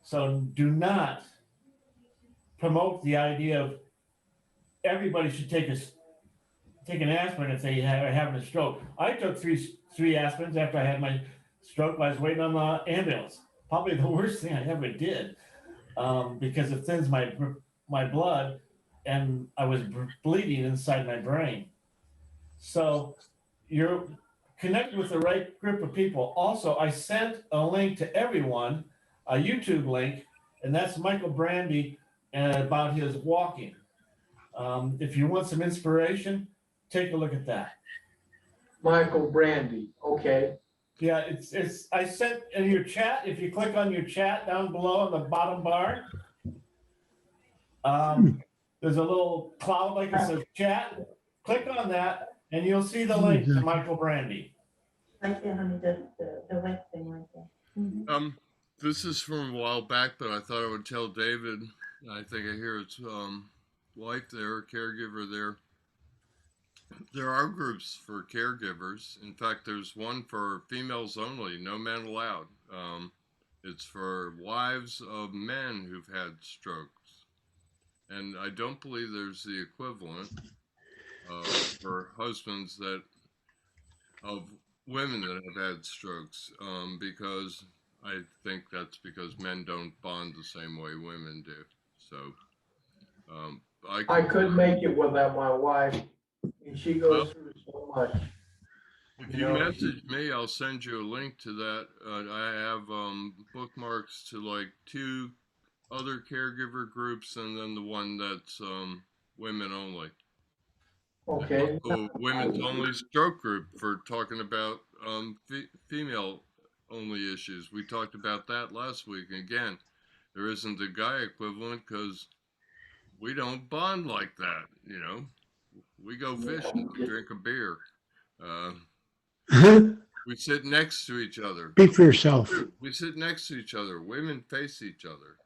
So do not promote the idea of everybody should take an aspirin if they are having a stroke. I took three aspirins after I had my stroke. I was waiting on the ambulance. Probably the worst thing I ever did, because it thins my blood, and I was bleeding inside my brain. So you're connected with the right group of people. Also, I sent a link to everyone, a YouTube link, and that's Michael Brandy about his walking. If you want some inspiration, take a look at that. Michael Brandy, okay. Yeah, it's I sent in your chat. If you click on your chat down below on the bottom bar, there's a little cloud like it says chat. Click on that and you'll see the link to Michael Brandy. Right there, honey, the red thing right there. Mhm. This is from a while back, but I thought I would tell David. I think I hear his wife there, caregiver there. There are groups for caregivers. In fact, there's one for females only, no men allowed. It's for wives of men who've had strokes. And I don't believe there's the equivalent for husbands of women that have had strokes, because I think that's because men don't bond the same way women do. So I couldn't make it without my wife, and she goes through so much. If you message me, I'll send you a link to that. I have bookmarks to like 2 other caregiver groups, and then the one that's women only. Okay. So women's only stroke group for talking about female only issues. We talked about that last week. Again, there isn't a guy equivalent because we don't bond like that. You know, we go fishing, we drink a beer. We sit next to each other. Speak for yourself. We sit next to each other. Women face each other.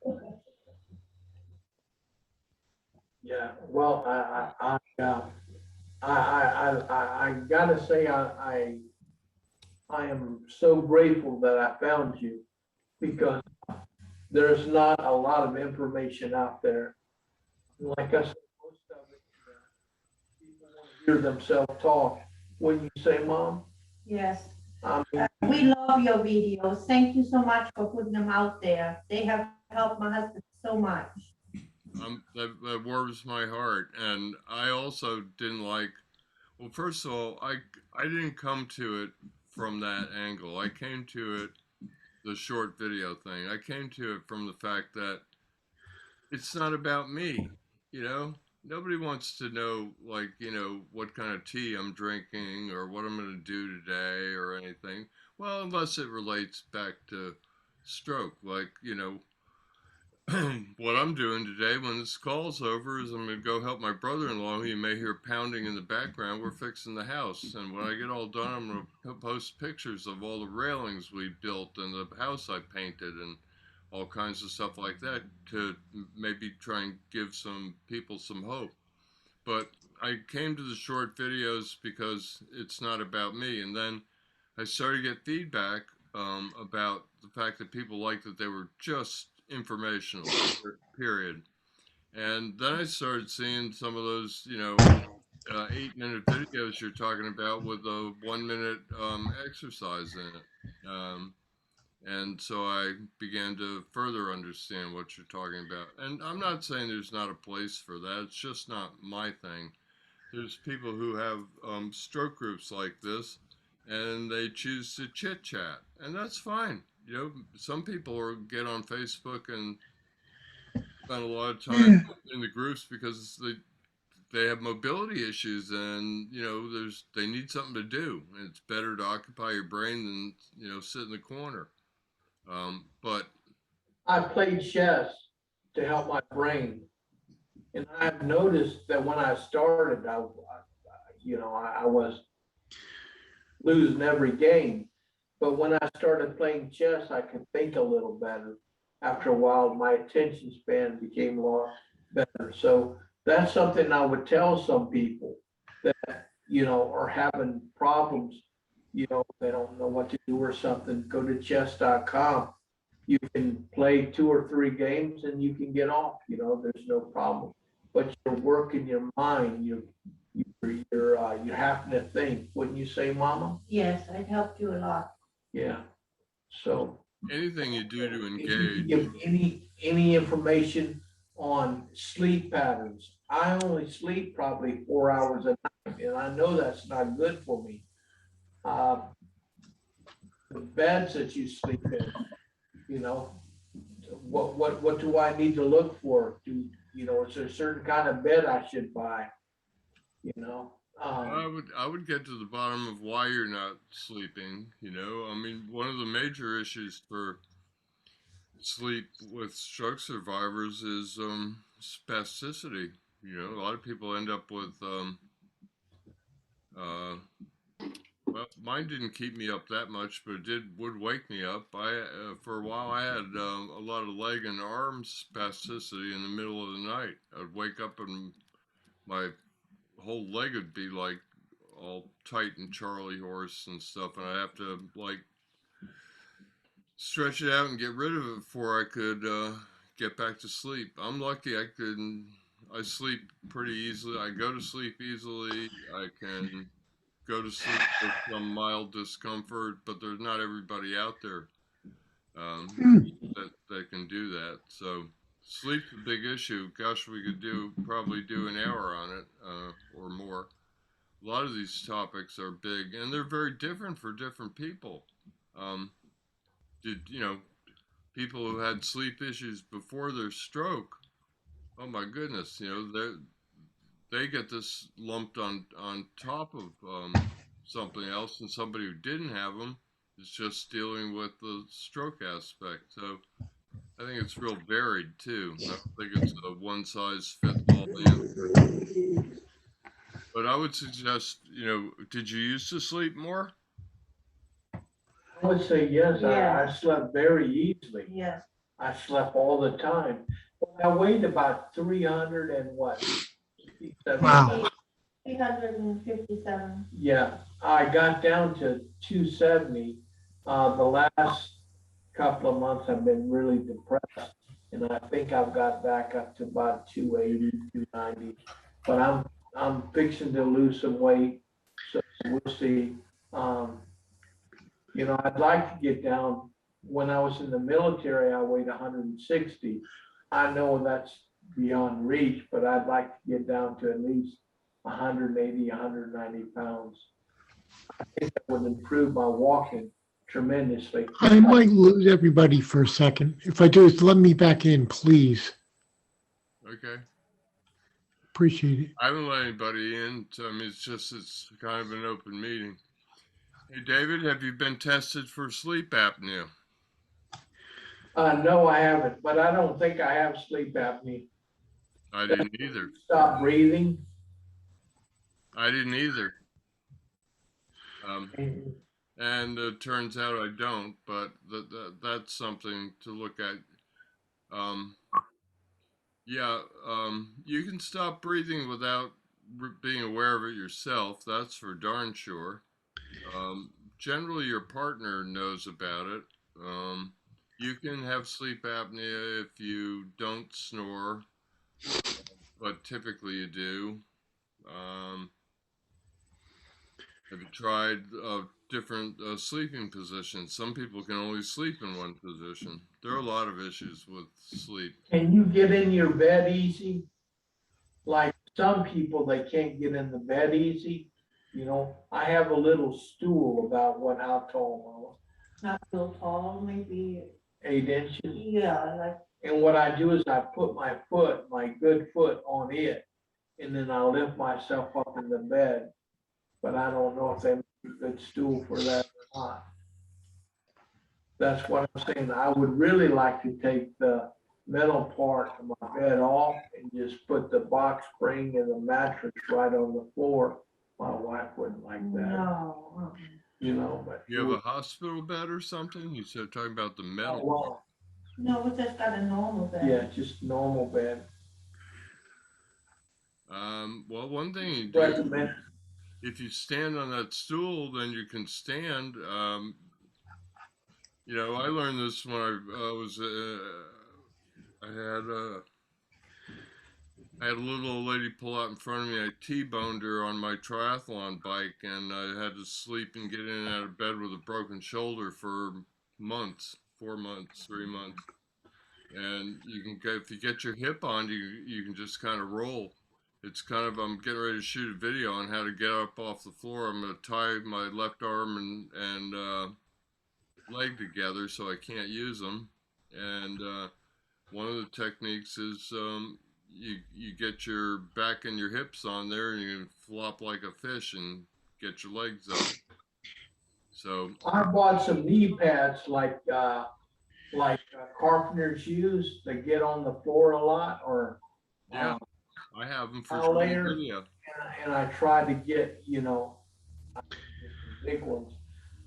Yeah, well, I gotta say, I am so grateful that I found you, because there's not a lot of information out there. Like I said, most of it, people want to hear themselves talk. When you say, Mom, Yes. We love your videos. Thank you so much for putting them out there. They have helped my husband so much. That warms my heart. And I also didn't like, well, first of all, I didn't come to it from that angle. I came to it, the short video thing. I came to it from the fact that it's not about me, you know? Nobody wants to know, like, you know, what kind of tea I'm drinking or what I'm going to do today or anything. Well, unless it relates back to stroke, like, you know, what I'm doing today when this call's over is I'm going to go help my brother-in-law, who you may hear pounding in the background. We're fixing the house. And when I get all done, I'm going to post pictures of all the railings we built and the house I painted and all kinds of stuff like that to maybe try and give some people some hope. But I came to the short videos because it's not about me. And then I started to get feedback about the fact that people liked that they were just informational, period. And then I started seeing some of those, you know, 8-minute videos you're talking about with a 1-minute exercise in it. And so I began to further understand what you're talking about. And I'm not saying there's not a place for that. It's just not my thing. There's people who have stroke groups like this, and they choose to chit chat, and that's fine. You know, some people get on Facebook and spend a lot of time in the groups because they have mobility issues, and you know, they need something to do. And it's better to occupy your brain than, you know, sit in the corner. But I played chess to help my brain, and I've noticed that when I started, I was losing every game. But when I started playing chess, I could think a little better. After a while, my attention span became a lot better. So that's something I would tell some people that, are having problems, they don't know what to do or something. Go to chess.com. You can play 2 or 3 games and you can get off, there's no problem. But you're working your mind, you're having to think, wouldn't you say, Mama? Yes, it helped you a lot. Yeah. So Anything you do to if you engage. give any information on sleep patterns, I only sleep probably 4 hours a night, and I know that's not good for me. The beds that you sleep in, what do I need to look for? Is there a certain kind of bed I should buy? I would get to the bottom of why you're not sleeping. I mean, one of the major issues for sleep with stroke survivors is spasticity. A lot of people end up with well, mine didn't keep me up that much, but it would wake me up. For a while I had a lot of leg and arm spasticity in the middle of the night. I'd wake up and my whole leg would be like all tight and Charlie horse and stuff, and I'd have to like stretch it out and get rid of it before I could get back to sleep. I'm lucky I sleep pretty easily. I go to sleep easily. I can go to sleep with some mild discomfort, but there's not everybody out there that can do that. So sleep's a big issue. Gosh, we could probably do an hour on it or more. A lot of these topics are big, and they're very different for different people. People who had sleep issues before their stroke? Oh my goodness, they get this lumped on top of something else, and somebody who didn't have them is just dealing with the stroke aspect. So I think it's real varied too. I don't think it's a one size fits all answer. But I would suggest, did you used to sleep more? I would say yes. I slept very easily. Yes. I slept all the time. I weighed about 300 and what? Wow. 357. Yeah, I got down to 270. The last couple of months I've been really depressed, and I think I've got back up to about 280, 290. But I'm fixing to lose some weight, so we'll see. I'd like to get down. When I was in the military, I weighed 160. I know that's beyond reach, but I'd like to get down to at least 180, 190 pounds. I think that would improve my walking tremendously. I might lose everybody for a second. If I do, let me back in, please. Okay. Appreciate it. I haven't let anybody in. So, I mean, it's kind of an open meeting. Hey, David, have you been tested for sleep apnea? No, I haven't, but I don't think I have sleep apnea. I didn't either. Stop breathing. I didn't either. And it turns out I don't, but that's something to look at. You can stop breathing without being aware of it yourself. That's for darn sure. Generally, your partner knows about it. You can have sleep apnea if you don't snore, but typically you do. Have you tried different sleeping positions? Some people can only sleep in one position. There are a lot of issues with sleep. Can you get in your bed easy? Like some people, they can't get in the bed easy. I have a little stool about how tall? Not so tall, maybe. 8 inches. Yeah, And what I do is I put my good foot on it, and then I lift myself up in the bed. But I don't know if they make a good stool for that or not. That's what I'm saying. I would really like to take the metal part of my bed off and just put the box spring and the mattress right on the floor. My wife wouldn't like that. no. you know, but. You have a hospital bed or something? You said talking about the Oh, metal. well, No, we just got a normal bed. yeah, just normal bed. Well, one thing you do, Recommend, if you stand on that stool, then you can stand. You know, I learned this when I had a little old lady pull out in front of me. I T-boned her on my triathlon bike, and I had to sleep and get in and out of bed with a broken shoulder for months, 4 months, 3 months. And you can go, if you get your hip on, you can just kind of roll. It's kind of, I'm getting ready to shoot a video on how to get up off the floor. I'm going to tie my left arm and leg together so I can't use them. And one of the techniques is you get your back and your hips on there, and you can flop like a fish and get your legs up. So I bought some knee pads like carpenters use to get on the floor a lot, or. yeah, I have them for I'll shooting layer- video. And I try to get, big ones,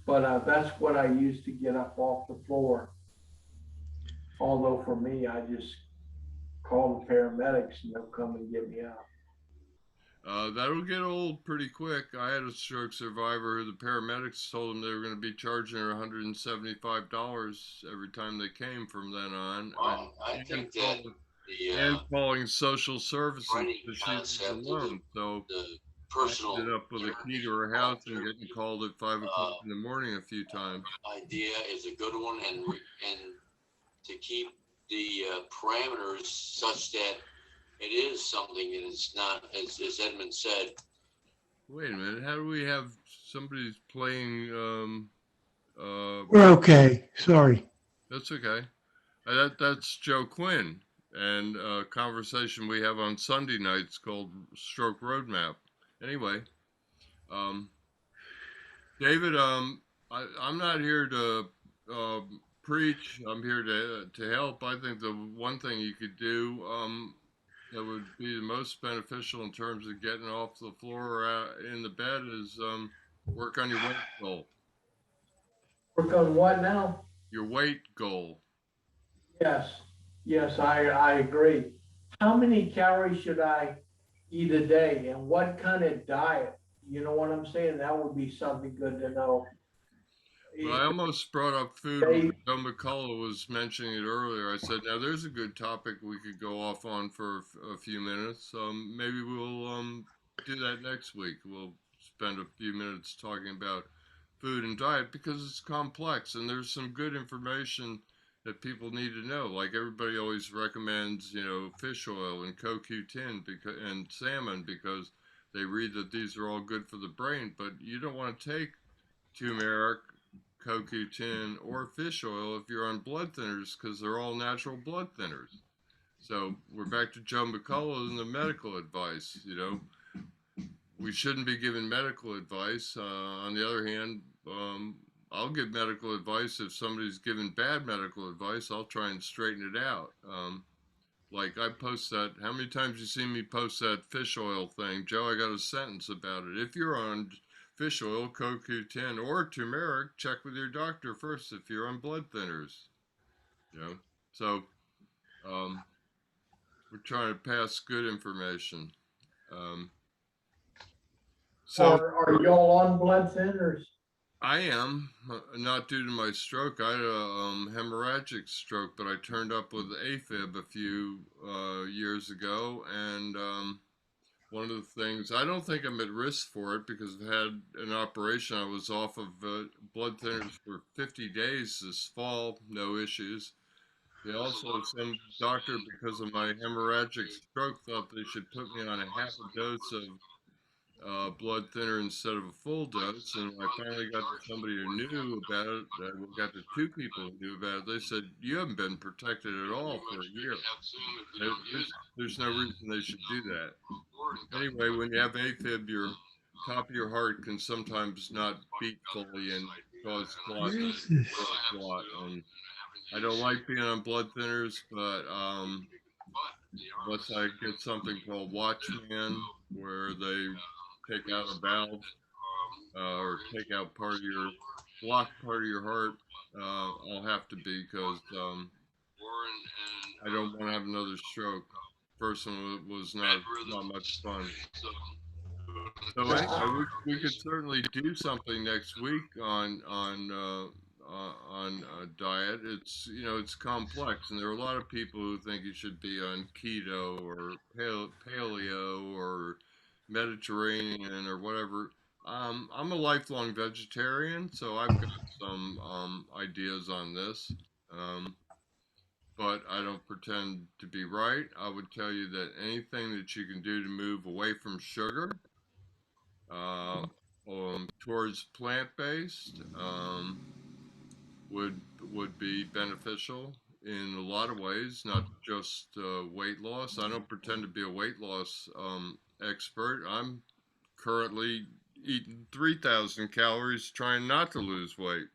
but that's what I use to get up off the floor. Although for me, I just call the paramedics and they'll come and get me out. That'll get old pretty quick. I had a stroke survivor who the paramedics told him they were going to be charging her $175 every time they came from then on. Well, I think that And the calling social services training because she was concept of alone. So the I personal ended up with a key to her house and getting called at 5 o'clock in the morning a few times. idea is a good one, and to keep the parameters such that it is something that is not, as Edmund said. Wait a minute, how do we have somebody's playing? We're okay. Sorry. That's okay. That's Joe Quinn, and a conversation we have on Sunday nights called Stroke Roadmap. Anyway, David, I'm not here to preach. I'm here to help. I think the one thing you could do that would be the most beneficial in terms of getting off the floor or in the bed is work on your weight goal. Work on what now? Your weight goal. Yes, I agree. How many calories should I eat a day, and what kind of diet? You know what I'm saying? That would be something good to know. Well, I almost brought up food when Joe McCullough was mentioning it earlier. I said, now there's a good topic we could go off on for a few minutes. Maybe we'll do that next week. We'll spend a few minutes talking about food and diet because it's complex and there's some good information that people need to know. Like everybody always recommends, fish oil and CoQ10 and salmon because they read that these are all good for the brain, but you don't want to take turmeric, CoQ10, or fish oil if you're on blood thinners because they're all natural blood thinners. So we're back to Joe McCullough and the medical advice. We shouldn't be giving medical advice. On the other hand, I'll give medical advice if somebody's giving bad medical advice. I'll try and straighten it out. Like I post that. How many times you see me post that fish oil thing, Joe? I got a sentence about it. If you're on fish oil, CoQ10, or turmeric, check with your doctor first if you're on blood thinners. So we're trying to pass good information. Are y'all on blood thinners? I am, not due to my stroke. I had a hemorrhagic stroke, but I turned up with AFib a few years ago, and one of the things, I don't think I'm at risk for it because I've had an operation. I was off of blood thinners for 50 days this fall, no issues. They also, some doctor, because of my hemorrhagic stroke, thought they should put me on a half a dose of blood thinner instead of a full dose, and I finally got to somebody who knew about it. We got to two people who knew about it. They said, you haven't been protected at all for a year. There's no reason they should do that. Anyway, when you have AFib, your top of your heart can sometimes not beat fully and cause clot. And I don't like being on blood thinners, but unless I get something called Watchman, where they take out a valve or take out part of your block part of your heart, I'll have to be because I don't want to have another stroke. First one was not much fun. So anyway, we could certainly do something next week on diet. It's it's complex, and there are a lot of people who think you should be on keto or paleo or Mediterranean or whatever. I'm a lifelong vegetarian, so I've got some ideas on this. Um, but I don't pretend to be right. I would tell you that anything that you can do to move away from sugar uh, towards plant-based would would be beneficial in a lot of ways, not just weight loss. I don't pretend to be a weight loss expert. I'm currently eating 3,000 calories trying not to lose weight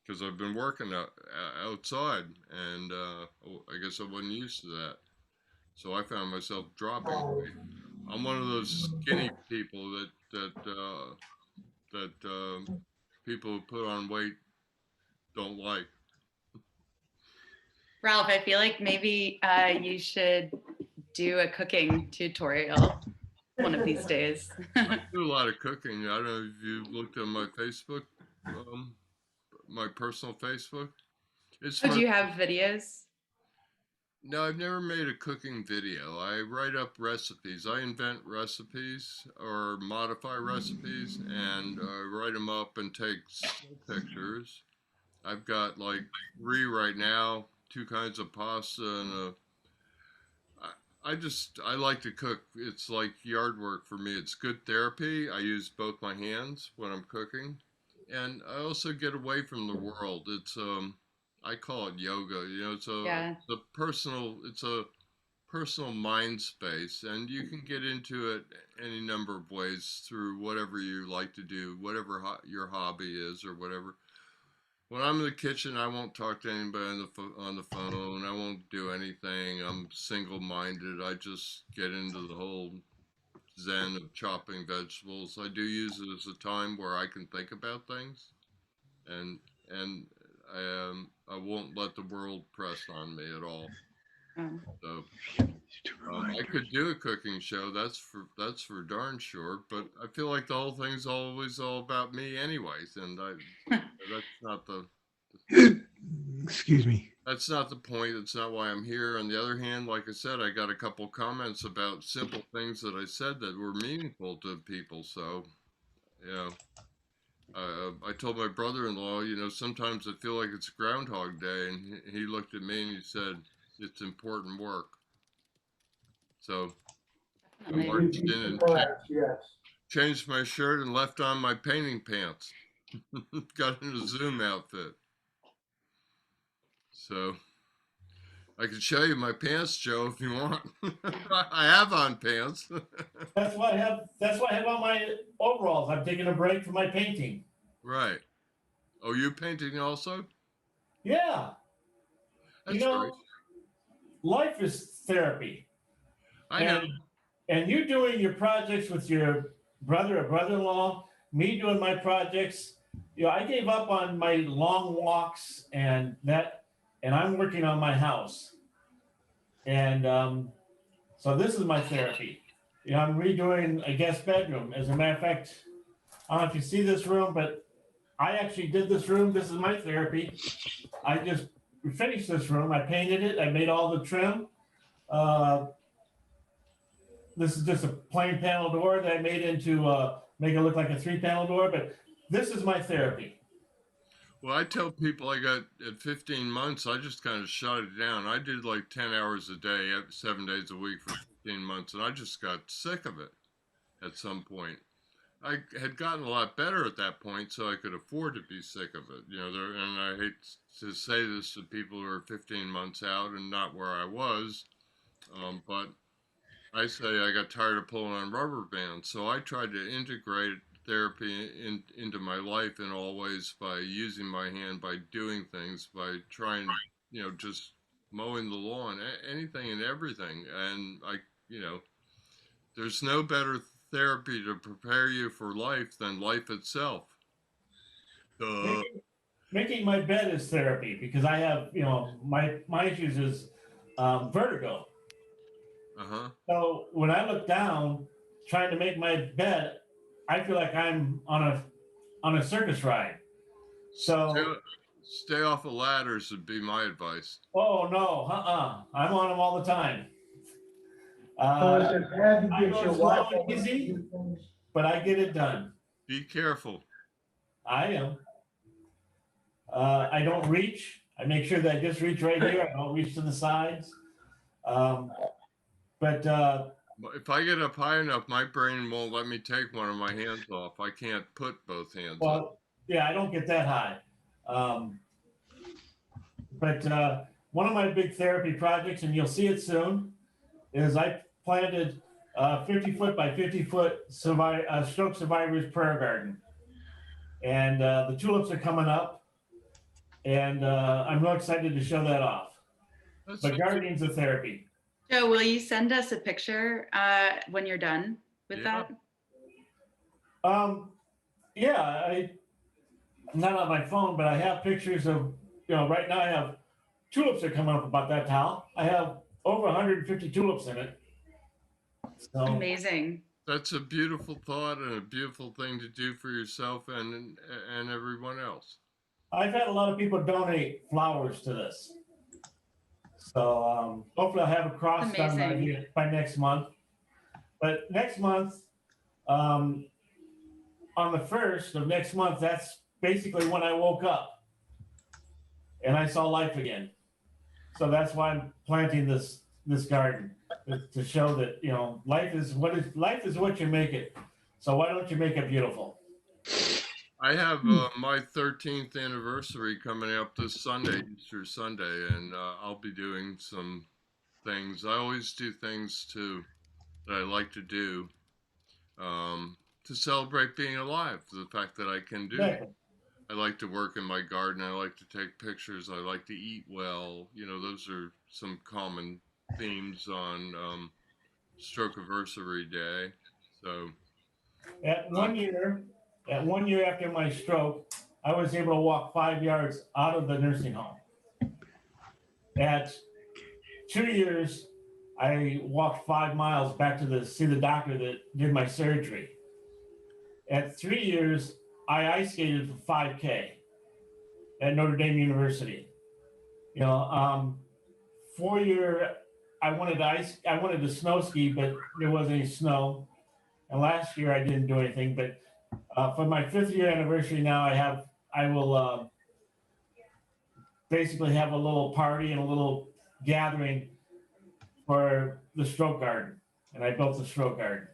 because I've been working outside, and I guess I wasn't used to that. So I found myself dropping weight. I'm one of those skinny people that people who put on weight don't like. Ralph, I feel like maybe you should do a cooking tutorial one of these days. I do a lot of cooking. I don't know if you looked at my Facebook, my personal Facebook. It's Oh, do fun. you have videos? No, I've never made a cooking video. I write up recipes. I invent recipes or modify recipes and write them up and take still pictures. I've got like 3 right now, 2 kinds of pasta and I like to cook. It's like yard work for me. It's good therapy. I use both my hands when I'm cooking, and I also get away from the world. It's I call it yoga. Yeah. It's a personal mind space, and you can get into it any number of ways through whatever you like to do, whatever your hobby is or whatever. When I'm in the kitchen, I won't talk to anybody on the phone. I won't do anything. I'm single-minded. I just get into the whole zen of chopping vegetables. I do use it as a time where I can think about things, and and I won't let the world press on me at all. Oh. So I could do a cooking show. That's for darn sure. But I feel like the whole thing's always all about me, anyways, and that's not the Excuse me. that's not the point. That's not why I'm here. On the other hand, like I said, I got a couple comments about simple things that I said that were meaningful to people. So, you know, I told my brother-in-law, sometimes I feel like it's Groundhog Day, and he looked at me and he said, "It's important work." So I Definitely. marched in and Yes. changed my shirt and left on my painting pants. Got in a Zoom outfit. So I can show you my pants, Joe, if you want. I have on pants. That's why I have on my overalls. I'm taking a break from my painting. Right. Oh, you painting also? Yeah. That's You know, great. life is therapy. I know. And you doing your projects with your brother or brother-in-law, me doing my projects. I gave up on my long walks and I'm working on my house. And so this is my therapy. I'm redoing a guest bedroom. As a matter of fact, I don't know if you see this room, but I actually did this room. This is my therapy. I just finished this room. I painted it. I made all the trim. This is just a plain panel door that I made into make it look like a 3-panel door, but this is my therapy. Well, I tell people at 15 months, I just kind of shut it down. I did like 10 hours a day, 7 days a week for 15 months, and I just got sick of it at some point. I had gotten a lot better at that point, so I could afford to be sick of it. And I hate to say this to people who are 15 months out and not where I was, but I say I got tired of pulling on rubber bands, so I tried to integrate therapy into my life in all ways by using my hand, by doing things, by trying, just mowing the lawn, anything and everything. And there's no better therapy to prepare you for life than life itself. Making my bed is therapy because I have, my issues is vertigo. Uh-huh. So when I look down, trying to make my bed, I feel like I'm on a circus ride. So, Stay off of ladders would be my advice. oh no, I'm on them all the time. So is it bad to I get go your slow wife and over to easy, do things? but I get it done. Be careful. I am. I don't reach. I make sure that I just reach right here. I don't reach to the sides. But If I get up high enough, my brain won't let me take one of my hands off. I can't put both hands up. well, yeah, I don't get that high. But one of my big therapy projects, and you'll see it soon, is I planted 50-foot by 50-foot stroke survivors prayer garden. And the tulips are coming up, and I'm real excited to show that off. But gardening's a therapy. Joe, will you send us a picture when you're done with that? Yeah, I'm not on my phone, but I have pictures of, right now I have tulips are coming up about that tall. I have over 150 tulips in it. So Amazing. That's a beautiful thought and a beautiful thing to do for yourself and everyone else. I've had a lot of people donate flowers to this. So hopefully I'll have a cross done by next month. But next month, on the 1st of next month, that's basically when I woke up and I saw life again. So that's why I'm planting this garden, to show that, life is what you make it. So why don't you make it beautiful? I have my 13th anniversary coming up this Sunday, Easter Sunday, and I'll be doing some things. I always do things that I like to do to celebrate being alive, the fact that I can do. Exactly. I like to work in my garden. I like to take pictures. I like to eat well. Those are some common themes on Stroke Anniversary Day. So, At 1 year after my stroke, I was able to walk 5 yards out of the nursing home. At 2 years, I walked 5 miles back to see the doctor that did my surgery. At 3 years, I ice skated for 5K at Notre Dame University. 4 year, I wanted to snow ski, but there wasn't any snow. And last year I didn't do anything, but for my 5th year anniversary now, I will basically have a little party and a little gathering for the stroke garden. And I built the stroke garden.